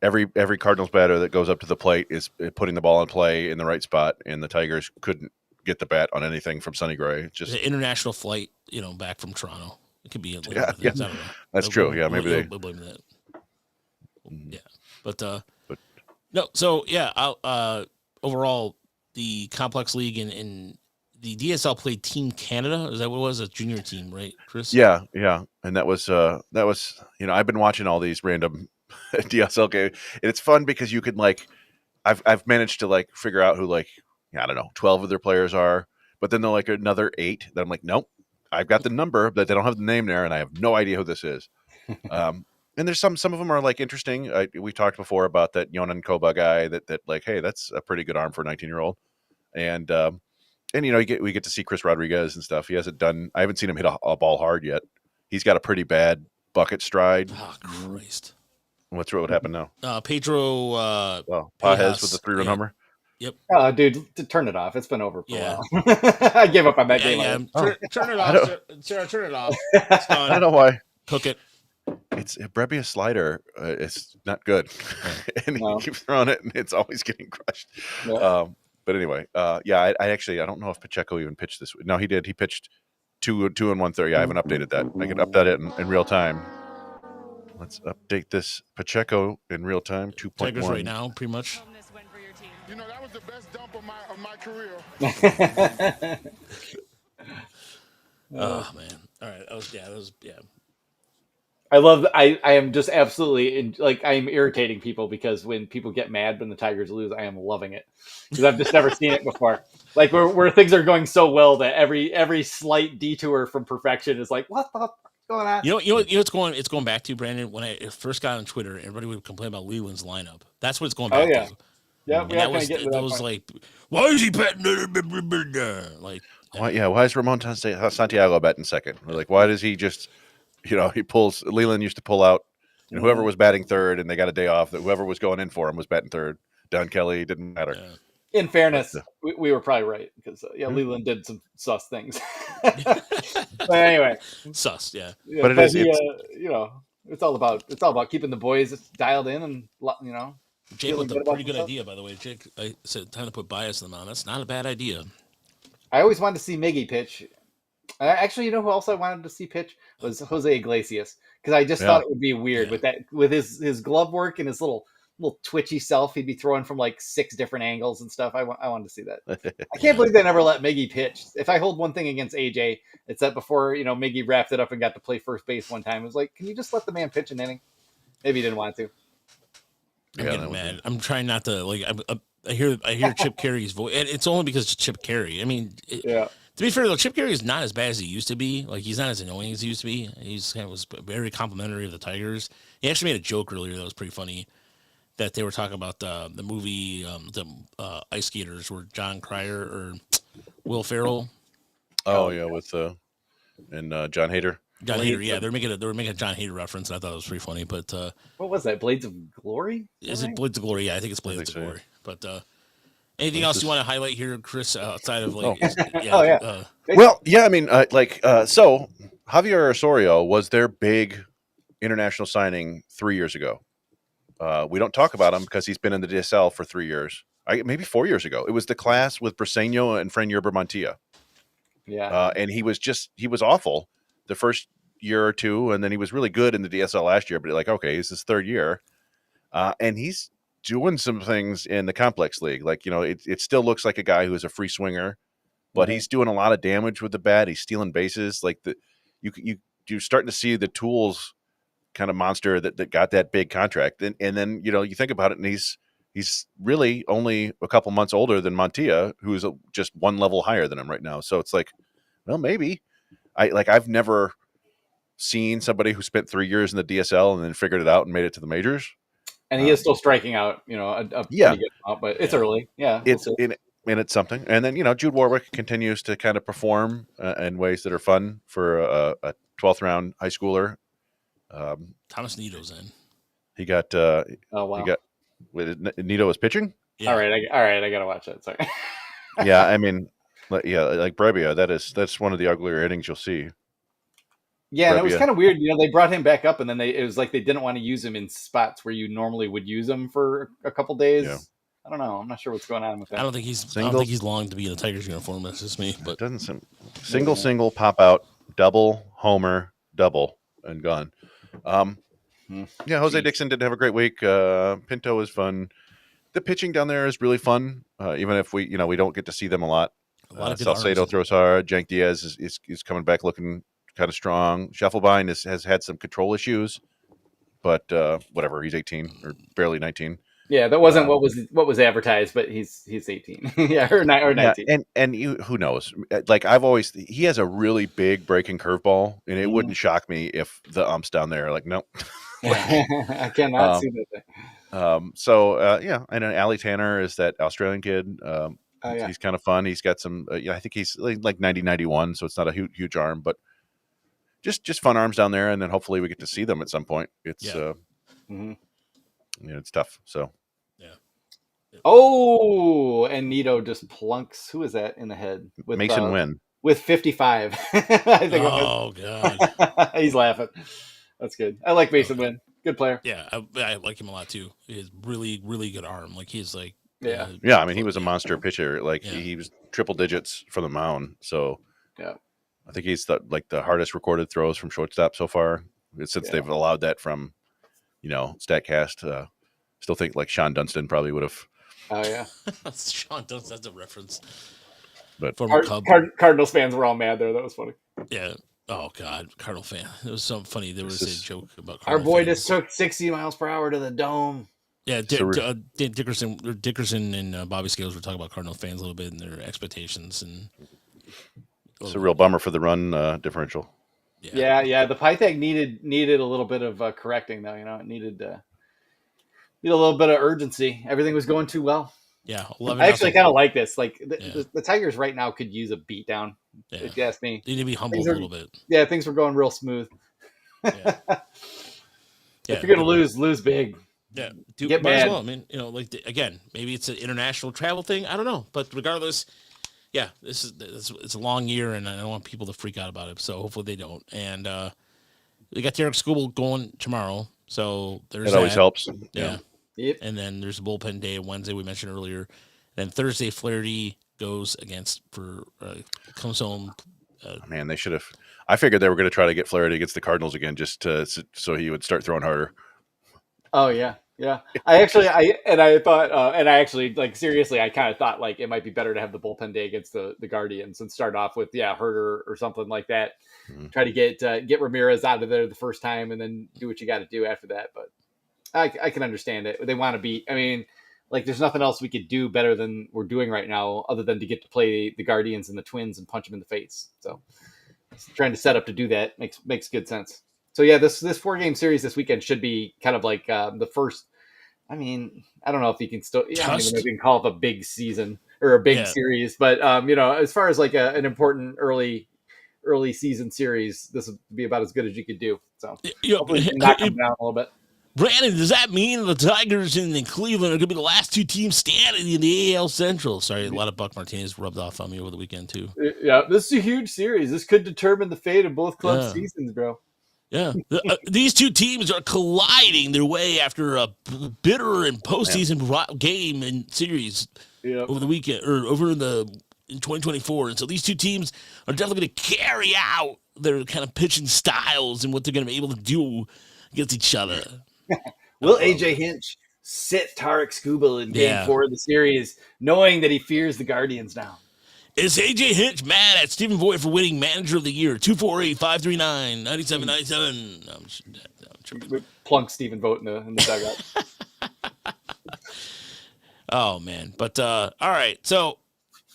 every Cardinals batter that goes up to the plate is putting the ball in play in the right spot, and the Tigers couldn't get the bat on anything from Sonny Gray. Just the international flight, back from Toronto. It could be That's true. Yeah, maybe they blame that. Yeah, but no. So yeah, overall, the complex league and the DSL played Team Canada. Is that what it was? A junior team, right, Chris? Yeah, and that was I've been watching all these random DSL games, and it's fun because you can I've managed to figure out who I don't know 12 of their players are, but then they're another 8 that I'm like, nope, I've got the number, but they don't have the name there, and I have no idea who this is. And there's some of them are interesting. We talked before about that Yonan Koba guy that hey, that's a pretty good arm for a 19-year-old, and we get to see Chris Rodriguez and stuff. He hasn't done. I haven't seen him hit a ball hard yet. He's got a pretty bad bucket stride. Oh Christ! What happened now? Pedro. Pajes with the 3-run homer. Yep. Oh, dude, turn it off. It's been over for a while. I gave up on that game. Turn it off, Sarah. Turn it off. It's done. I don't know why. Cook it. It's a Brebbia slider. It's not good, and he keeps throwing it, and it's always getting crushed. Yeah. But anyway, I don't know if Pacheco even pitched this week. No, he did. He pitched 2 and 1/3. Yeah, I haven't updated that. I can update it in real time. Let's update this Pacheco in real time. 2.1. Tigers right now, pretty much. That was the best dump of my career. Oh man! All right, that was. I love. I am just absolutely I am irritating people because when people get mad when the Tigers lose, I am loving it because I've just never seen it before. Where things are going so well that every slight detour from perfection is like, what the fuck is going on? It's going back to, Brandon, when I first got on Twitter, everybody would complain about Leland's lineup. That's what it's going back to. Yeah, that was why is he betting? Why is Ramon Santiago batting second? Why does he just, he pulls? Leland used to pull out, and whoever was batting third, and they got a day off. That whoever was going in for him was batting third. Don Kelly didn't matter. In fairness, But, we were probably right because Leland did some sus things. But anyway, Sus, yeah. but it but is he, it's it's all about keeping the boys dialed in and Jake feeling with a good about pretty good themselves. idea, by the way. Jake, I said time to put bias in them on. That's not a bad idea. I always wanted to see Miggy pitch. Actually, you know who else I wanted to see pitch was Jose Iglesias because I just thought it would be weird with his glove work and his little twitchy self. He'd be throwing from like 6 different angles and stuff. I wanted to see that. I can't believe they never let Miggy pitch. If I hold one thing against AJ, it's that before Miggy wrapped it up and got to play first base one time. It was like, can you just let the man pitch an inning? Maybe he didn't want to. I'm getting mad. I'm trying not to like. I hear Chip Carey's voice, and it's only because it's Chip Carey. I mean, to be fair, though, Chip Carey is not as bad as he used to be. Like, he's not as annoying as he used to be. He's kind of was very complimentary of the Tigers. He actually made a joke earlier that was pretty funny. That they were talking about the movie, the Ice Skaters, where John Cryer or Will Ferrell. Oh yeah, with and John Hader. John Hader, yeah, they were making a John Hader reference, and I thought it was pretty funny. But what was that? Blades of Glory? Is it Blades of Glory? Yeah, I think it's Blades of Glory. But anything else you want to highlight here, Chris? Outside of like, well, yeah, I mean, so Javier Osorio was their big international signing 3 years ago. We don't talk about him because he's been in the DSL for 3 years. Maybe 4 years ago. It was the class with Briseño and Fren Yerber Montilla. Yeah. And he was awful the first year or two, and then he was really good in the DSL last year, but like, okay, it's his third year. And he's doing some things in the complex league. Like, it still looks like a guy who's a free swinger, but he's doing a lot of damage with the bat. He's stealing bases. Like you're starting to see the tools kind of monster that got that big contract. And then, you think about it, and he's really only a couple months older than Montilla, who's just one level higher than him right now. So it's like, well, maybe I've never seen somebody who spent 3 years in the DSL and then figured it out and made it to the majors. And he is still striking out, a pretty good amount, but it's early. Yeah. It's something. And then, Jude Warwick continues to kind of perform in ways that are fun for a 12th round high schooler. Thomas Nito's in. He got. Oh wow. Nito was pitching. Yeah. All right. I gotta watch that. Sorry. Yeah, I mean, like Brebbia. That's one of the uglier innings you'll see. Yeah, and it was kind of weird. They brought him back up, and then it was like they didn't want to use him in spots where you normally would use him for a couple days. Yeah. I don't know. I'm not sure what's going on with that. I don't think he's long to be in a Tigers uniform. That's just me. But it doesn't seem single pop out, double homer, double and gone. Yeah, Jose Dixon didn't have a great week. Pinto is fun. The pitching down there is really fun, even if we don't get to see them a lot. Salcedo throws hard. Jank Diaz is coming back looking kind of strong. Scheffelbein has had some control issues, but whatever. He's 18 or barely 19. Yeah, that wasn't what was advertised, but he's 18. Yeah, or 19. Yeah, and who knows? Like he has a really big breaking curveball, and it wouldn't shock me if the umps down there are like, nope. I cannot see that. Yeah, and then Ali Tanner is that Australian kid. He's kind of fun. He's got some. I think he's like 90-91, so it's not a huge arm, but just fun arms down there, and then hopefully we get to see them at some point. It's it's tough. So oh, and Nito just plunks. Who is that in the head with Mason Wynn with 55? I think. Oh god, he's laughing. That's good. I like Mason Wynn. Good player. Yeah, I like him a lot too. He has really, really good arm. Like he's like yeah. I mean, he was a monster pitcher. Like he was triple digits from the mound. So yeah, I think he's the hardest recorded throws from shortstop so far since they've allowed that from Statcast. Still think like Sean Dunston probably would have. Oh yeah, Sean Dunston. That's a reference. But Cardinals fans were all mad there. That was funny. Yeah. Oh God, Cardinal fan. It was so funny. There was a joke about Cardinal our boy fans. Just took 60 miles per hour to the dome. Yeah, Dickerson and Bobby Scales were talking about Cardinal fans a little bit and their expectations, and it's a real bummer for the run differential. Yeah. The Pythag needed a little bit of correcting, though. It needed a little bit of urgency. Everything was going too well. Yeah, I actually kind of like this. Like the Tigers right now could use a beatdown. Yeah. If you ask me, they need to be humbled a little bit. Yeah, things were going real smooth. Yeah. If you're gonna lose big. Yeah, Get might as mad. well. I mean, again, maybe it's an international travel thing. I don't know, but regardless, yeah, it's a long year, and I don't want people to freak out about it. So hopefully they don't. And they got Derek School going tomorrow, so there's It always that. helps. Yeah. Yep. And then there's the bullpen day Wednesday we mentioned earlier. Then Thursday Flaherty goes comes home. Man, they should have. I figured they were going to try to get Flaherty against the Cardinals again, just so he would start throwing harder. Oh yeah. I actually seriously, I kind of thought like it might be better to have the bullpen day against the Guardians and start off with Herter or something like that. Mm-hmm. Try to get Ramirez out of there the first time and then do what you got to do after that. But I can understand it. They want to beat. I mean, like there's nothing else we could do better than we're doing right now, other than to get to play the Guardians and the Twins and punch them in the face. So trying to set up to do that makes good sense. So yeah, this 4-game series this weekend should be kind of like the first. I mean, I don't know if you can still. Yeah, I don't even know if you can call it a big season or a big series, but as far as like an important early season series, this would be about as good as you could do. So hopefully we can knock them down a little bit. Brandon, does that mean the Tigers and the Cleveland are going to be the last two teams standing in the AL Central? Sorry, a lot of Buck Martinez rubbed off on me over the weekend, too. Yeah, this is a huge series. This could determine the fate of both clubs' seasons, bro. Yeah. These two teams are colliding their way after a bitter and postseason game and series over the weekend or over in 2024. And so these two teams are definitely going to carry out their kind of pitching styles and what they're going to be able to do against each other. Will AJ Hinch sit Tarek Skubal in Game 4 of the series, knowing that he fears the Guardians now? Is AJ Hinch mad at Stephen Voigt for winning Manager of the Year? 248-539-9797. Plunk Stephen Vogt in the dugout. Oh man! But all right, so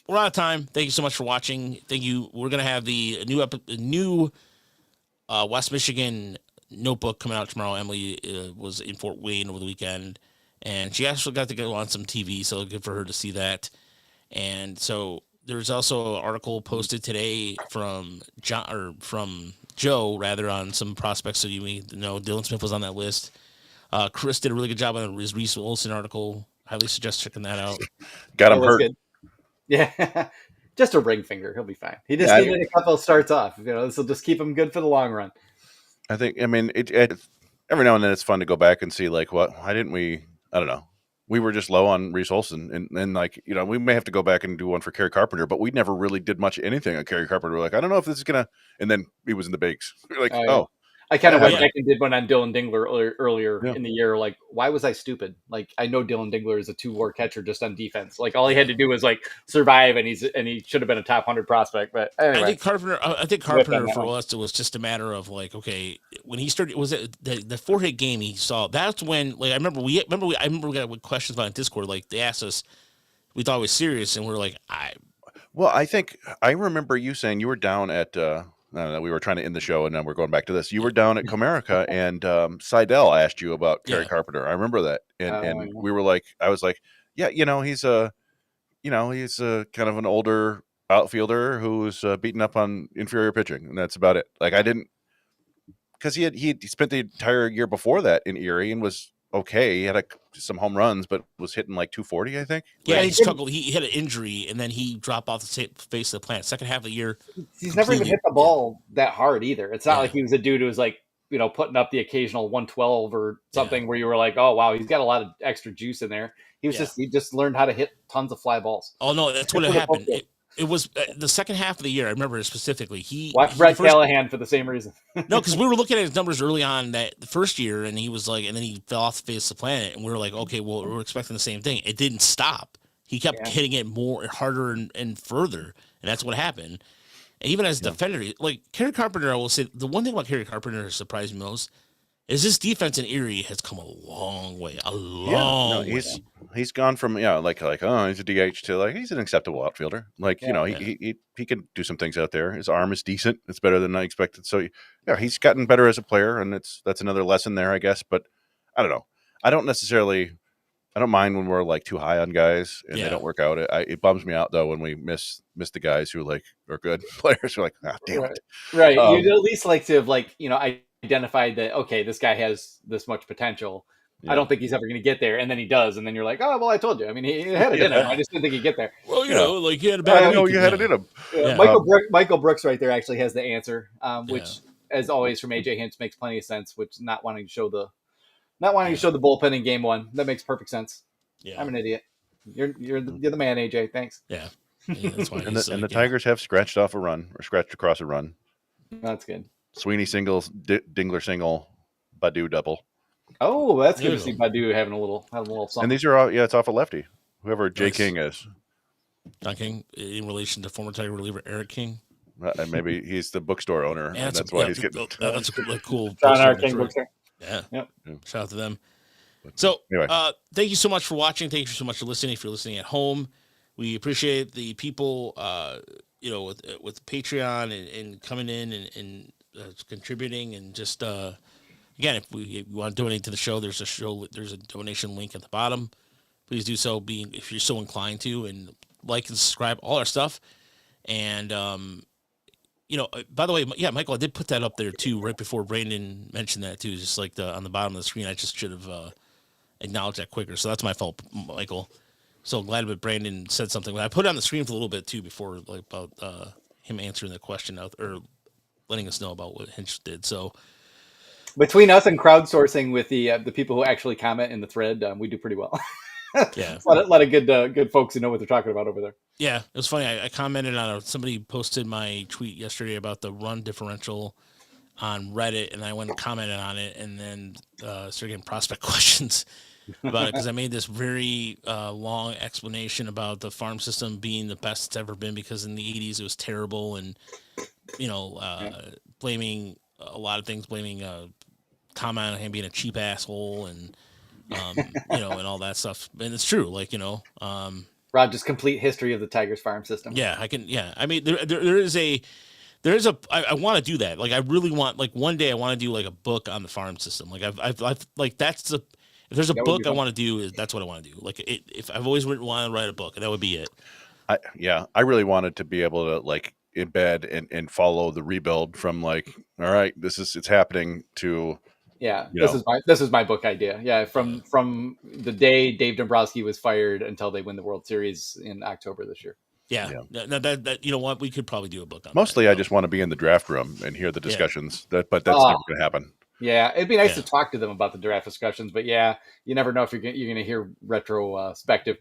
we're out of time. Thank you so much for watching. Thank you. We're gonna have the new West Michigan notebook coming out tomorrow. Emily was in Fort Wayne over the weekend, and she actually got to go on some TV, so good for her to see that. And so there's also an article posted today from Joe on some prospects. So you know Dylan Smith was on that list. Chris did a really good job on his Reese Wilson article. Highly suggest checking that out. Got him hurt. Good. Yeah, just a ring finger. He'll be fine. He just needed a couple of starts off. This will just keep him good for the long run. I think. I mean, it every now and then it's fun to go back and see like why didn't we? I don't know. We were just low on Reese Olson, and like we may have to go back and do one for Kerry Carpenter, but we never really did much anything on Kerry Carpenter. We're like, I don't know if this is gonna. And then he was in the bigs. We're like, I kind of went back and did one on Dylan Dingler earlier in the year. Like, why was I stupid? Like, I know Dylan Dingler is a 2-WAR catcher just on defense. Like, all he had to do was like survive, and he should have been a top 100 prospect. But anyway, I think Carpenter for us, it was just a matter of like, okay, when he started, was it the 4-hit game he saw? That's when, like, I remember we got questions about it in Discord. Like, they asked us, we thought it was serious, and we were like, I think I remember you saying you were down at. We were trying to end the show, and then we're going back to this. You were down at Comerica, and Seidel asked you about Kerry Carpenter. I remember that, and we were like, I was like, yeah, he's a kind of an older outfielder who's beaten up on inferior pitching, and that's about it. Like I didn't, because he spent the entire year before that in Erie and was okay. He had some home runs, but was hitting like 240, I think. Yeah, he struggled. He had an injury, and then he dropped off the face of the planet. Second half of the year, he's never even hit the ball that hard either. It's not like he was a dude who was like putting up the occasional 112 or something where you were like, oh wow, he's got a lot of extra juice in there. He just learned how to hit tons of fly balls. Oh no, that's what happened. It was the second half of the year. I remember it specifically. Watch Brett Callahan for the same reason. No, because we were looking at his numbers early on the first year, and he was like, and then he fell off the face of the planet, and we were like, okay, well, we're expecting the same thing. It didn't stop. He kept hitting it more harder and further, and that's what happened. And even as a defender, like Kerry Carpenter, I will say the one thing about Kerry Carpenter that surprised me most is this defense in Erie has come a long way. Way. He's gone from he's a DH to like he's an acceptable outfielder. Like he can do some things out there. His arm is decent. It's better than I expected. So he's gotten better as a player, and that's another lesson there, I guess. But I don't know. I don't mind when we're like too high on guys and they don't work out. It bums me out though when we miss the guys who like are good players. We're like, damn it. Right. You'd at least like to have identified that, okay, this guy has this much potential. I don't think he's ever going to get there. And then he does. And then you're like, oh, well, I told you. I mean, he had it in him. I just didn't think he'd get there. Well, you know, like he had a bad week. You had it in him. Yeah. Michael Brooks right there actually has the answer, which, as always, from AJ Hinch makes plenty of sense, which not wanting to show the bullpen in game one. That makes perfect sense. Yeah. I'm an idiot. You're the man, AJ. Thanks. Yeah. That's why and the Tigers have scratched across a run. That's good. Sweeney singles, Dingler single, Badu double. Oh, that's good to see Badu having a little something. And these are all, it's off a lefty. Whoever Jay King is. John King, in relation to former Tiger reliever Eric King. Maybe he's the bookstore owner, and that's why he's getting. That's a cool. John R. King bookstore. Yeah. Yep. Shout out to them. So, anyway. Thank you so much for watching. Thank you so much for listening. If you're listening at home, we appreciate the people, with Patreon and coming in and contributing, and just again, if you want to donate to the show, there's a donation link at the bottom. Please do so, if you're so inclined to, and like and subscribe all our stuff. And by the way, Michael, I did put that up there too right before Brandon mentioned that too, just like on the bottom of the screen. I just should have acknowledged that quicker, so that's my fault, Michael. So glad that Brandon said something. I put it on the screen for a little bit too before, like, about him answering the question or letting us know about what Hinch did. So between us and crowdsourcing with the people who actually comment in the thread, we do pretty well. Yeah, a lot of good folks who know what they're talking about over there. Yeah, it was funny. I commented on somebody posted my tweet yesterday about the run differential on Reddit, and I went and commented on it, and then started getting prospect questions about it, because I made this very long explanation about the farm system being the best it's ever been, because in the 80s it was terrible, and blaming a lot of things, blaming comment on him being a cheap asshole, and and all that stuff. And it's true, Rod, just complete history of the Tigers farm system. Yeah, I can. Yeah, I mean, there is a. I want to do that. Like, I really want. Like, one day I want to do like a book on the farm system. Like, I've like, that's the. If there's a book I want to do, that's what I want to do. Like, if I've always want to write a book, and that would be it. I really wanted to be able to like embed and follow the rebuild from like, all right, it's happening to. Yeah, this is my book idea. Yeah, from the day Dave Dombrowski was fired until they win the World Series in October this year. Yeah. Now that you know what, we could probably do a book on Mostly that. I just want to be in the draft room and hear the discussions. But that's never going to happen. Yeah, it'd be nice to talk to them about the draft discussions, but you never know if you're going to hear retrospective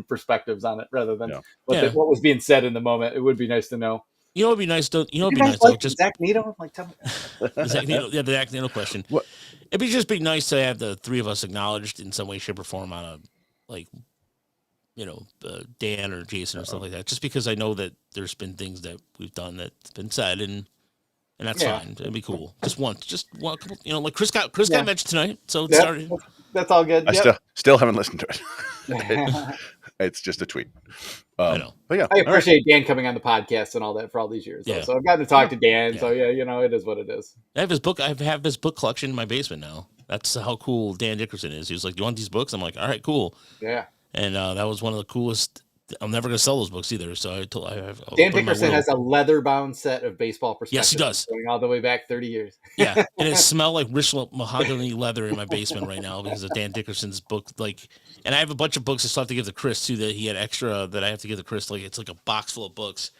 perspectives on it rather than what was being said in the moment. It would be nice to know. You know, it'd be nice to. It'd be nice to just Zach Neto. Like, tell me. Zach Neto, the Zach Neto question. What? It'd just be nice to have the three of us acknowledged in some way, shape, or form on Dan or Jason or stuff like that. Just because I know that there's been things that we've done that's been said, and that's fine. It'd be cool. Just one couple. Like Chris got mentioned tonight, so it started. That's all good. I still haven't listened to it. It's just a tweet. I know. But yeah, I appreciate Dan coming on the podcast and all that for all these years. Yeah. So I've gotten to talk to Dan. Yeah. So it is what it is. I have his book. I have his book collection in my basement now. That's how cool Dan Dickerson is. He was like, "Do you want these books?" I'm like, "All right, cool." Yeah. And that was one of the coolest. I'm never going to sell those books either. So Dan Dickerson has a leather-bound set of baseball perspectives. Yes, he does. Going all the way back 30 years. Yeah, and it smells like rich mahogany leather in my basement right now because of Dan Dickerson's book. And I have a bunch of books I still have to give to Chris too. That he had extra that I have to give to Chris. Like, it's like a box full of books.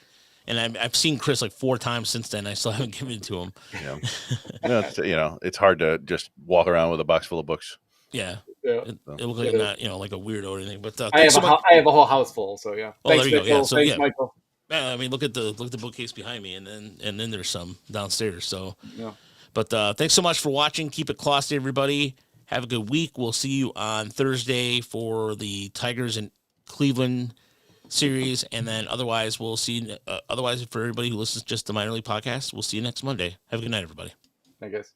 And I've seen Chris like 4 times since then. I still haven't given it to him. Yeah, it's hard to just walk around with a box full of books. Yeah. It looks like not, like a weirdo or anything. But I have a whole house full. So yeah. Oh, thanks, there you go. Yeah. So thanks, Michael. I mean, look at the bookcase behind me, and then there's some downstairs. So, But thanks so much for watching. Keep it classy, everybody. Have a good week. We'll see you on Thursday for the Tigers and Cleveland series, and then otherwise we'll see. Otherwise, for everybody who listens just to the Minor League Podcast, we'll see you next Monday. Have a good night, everybody. I guess.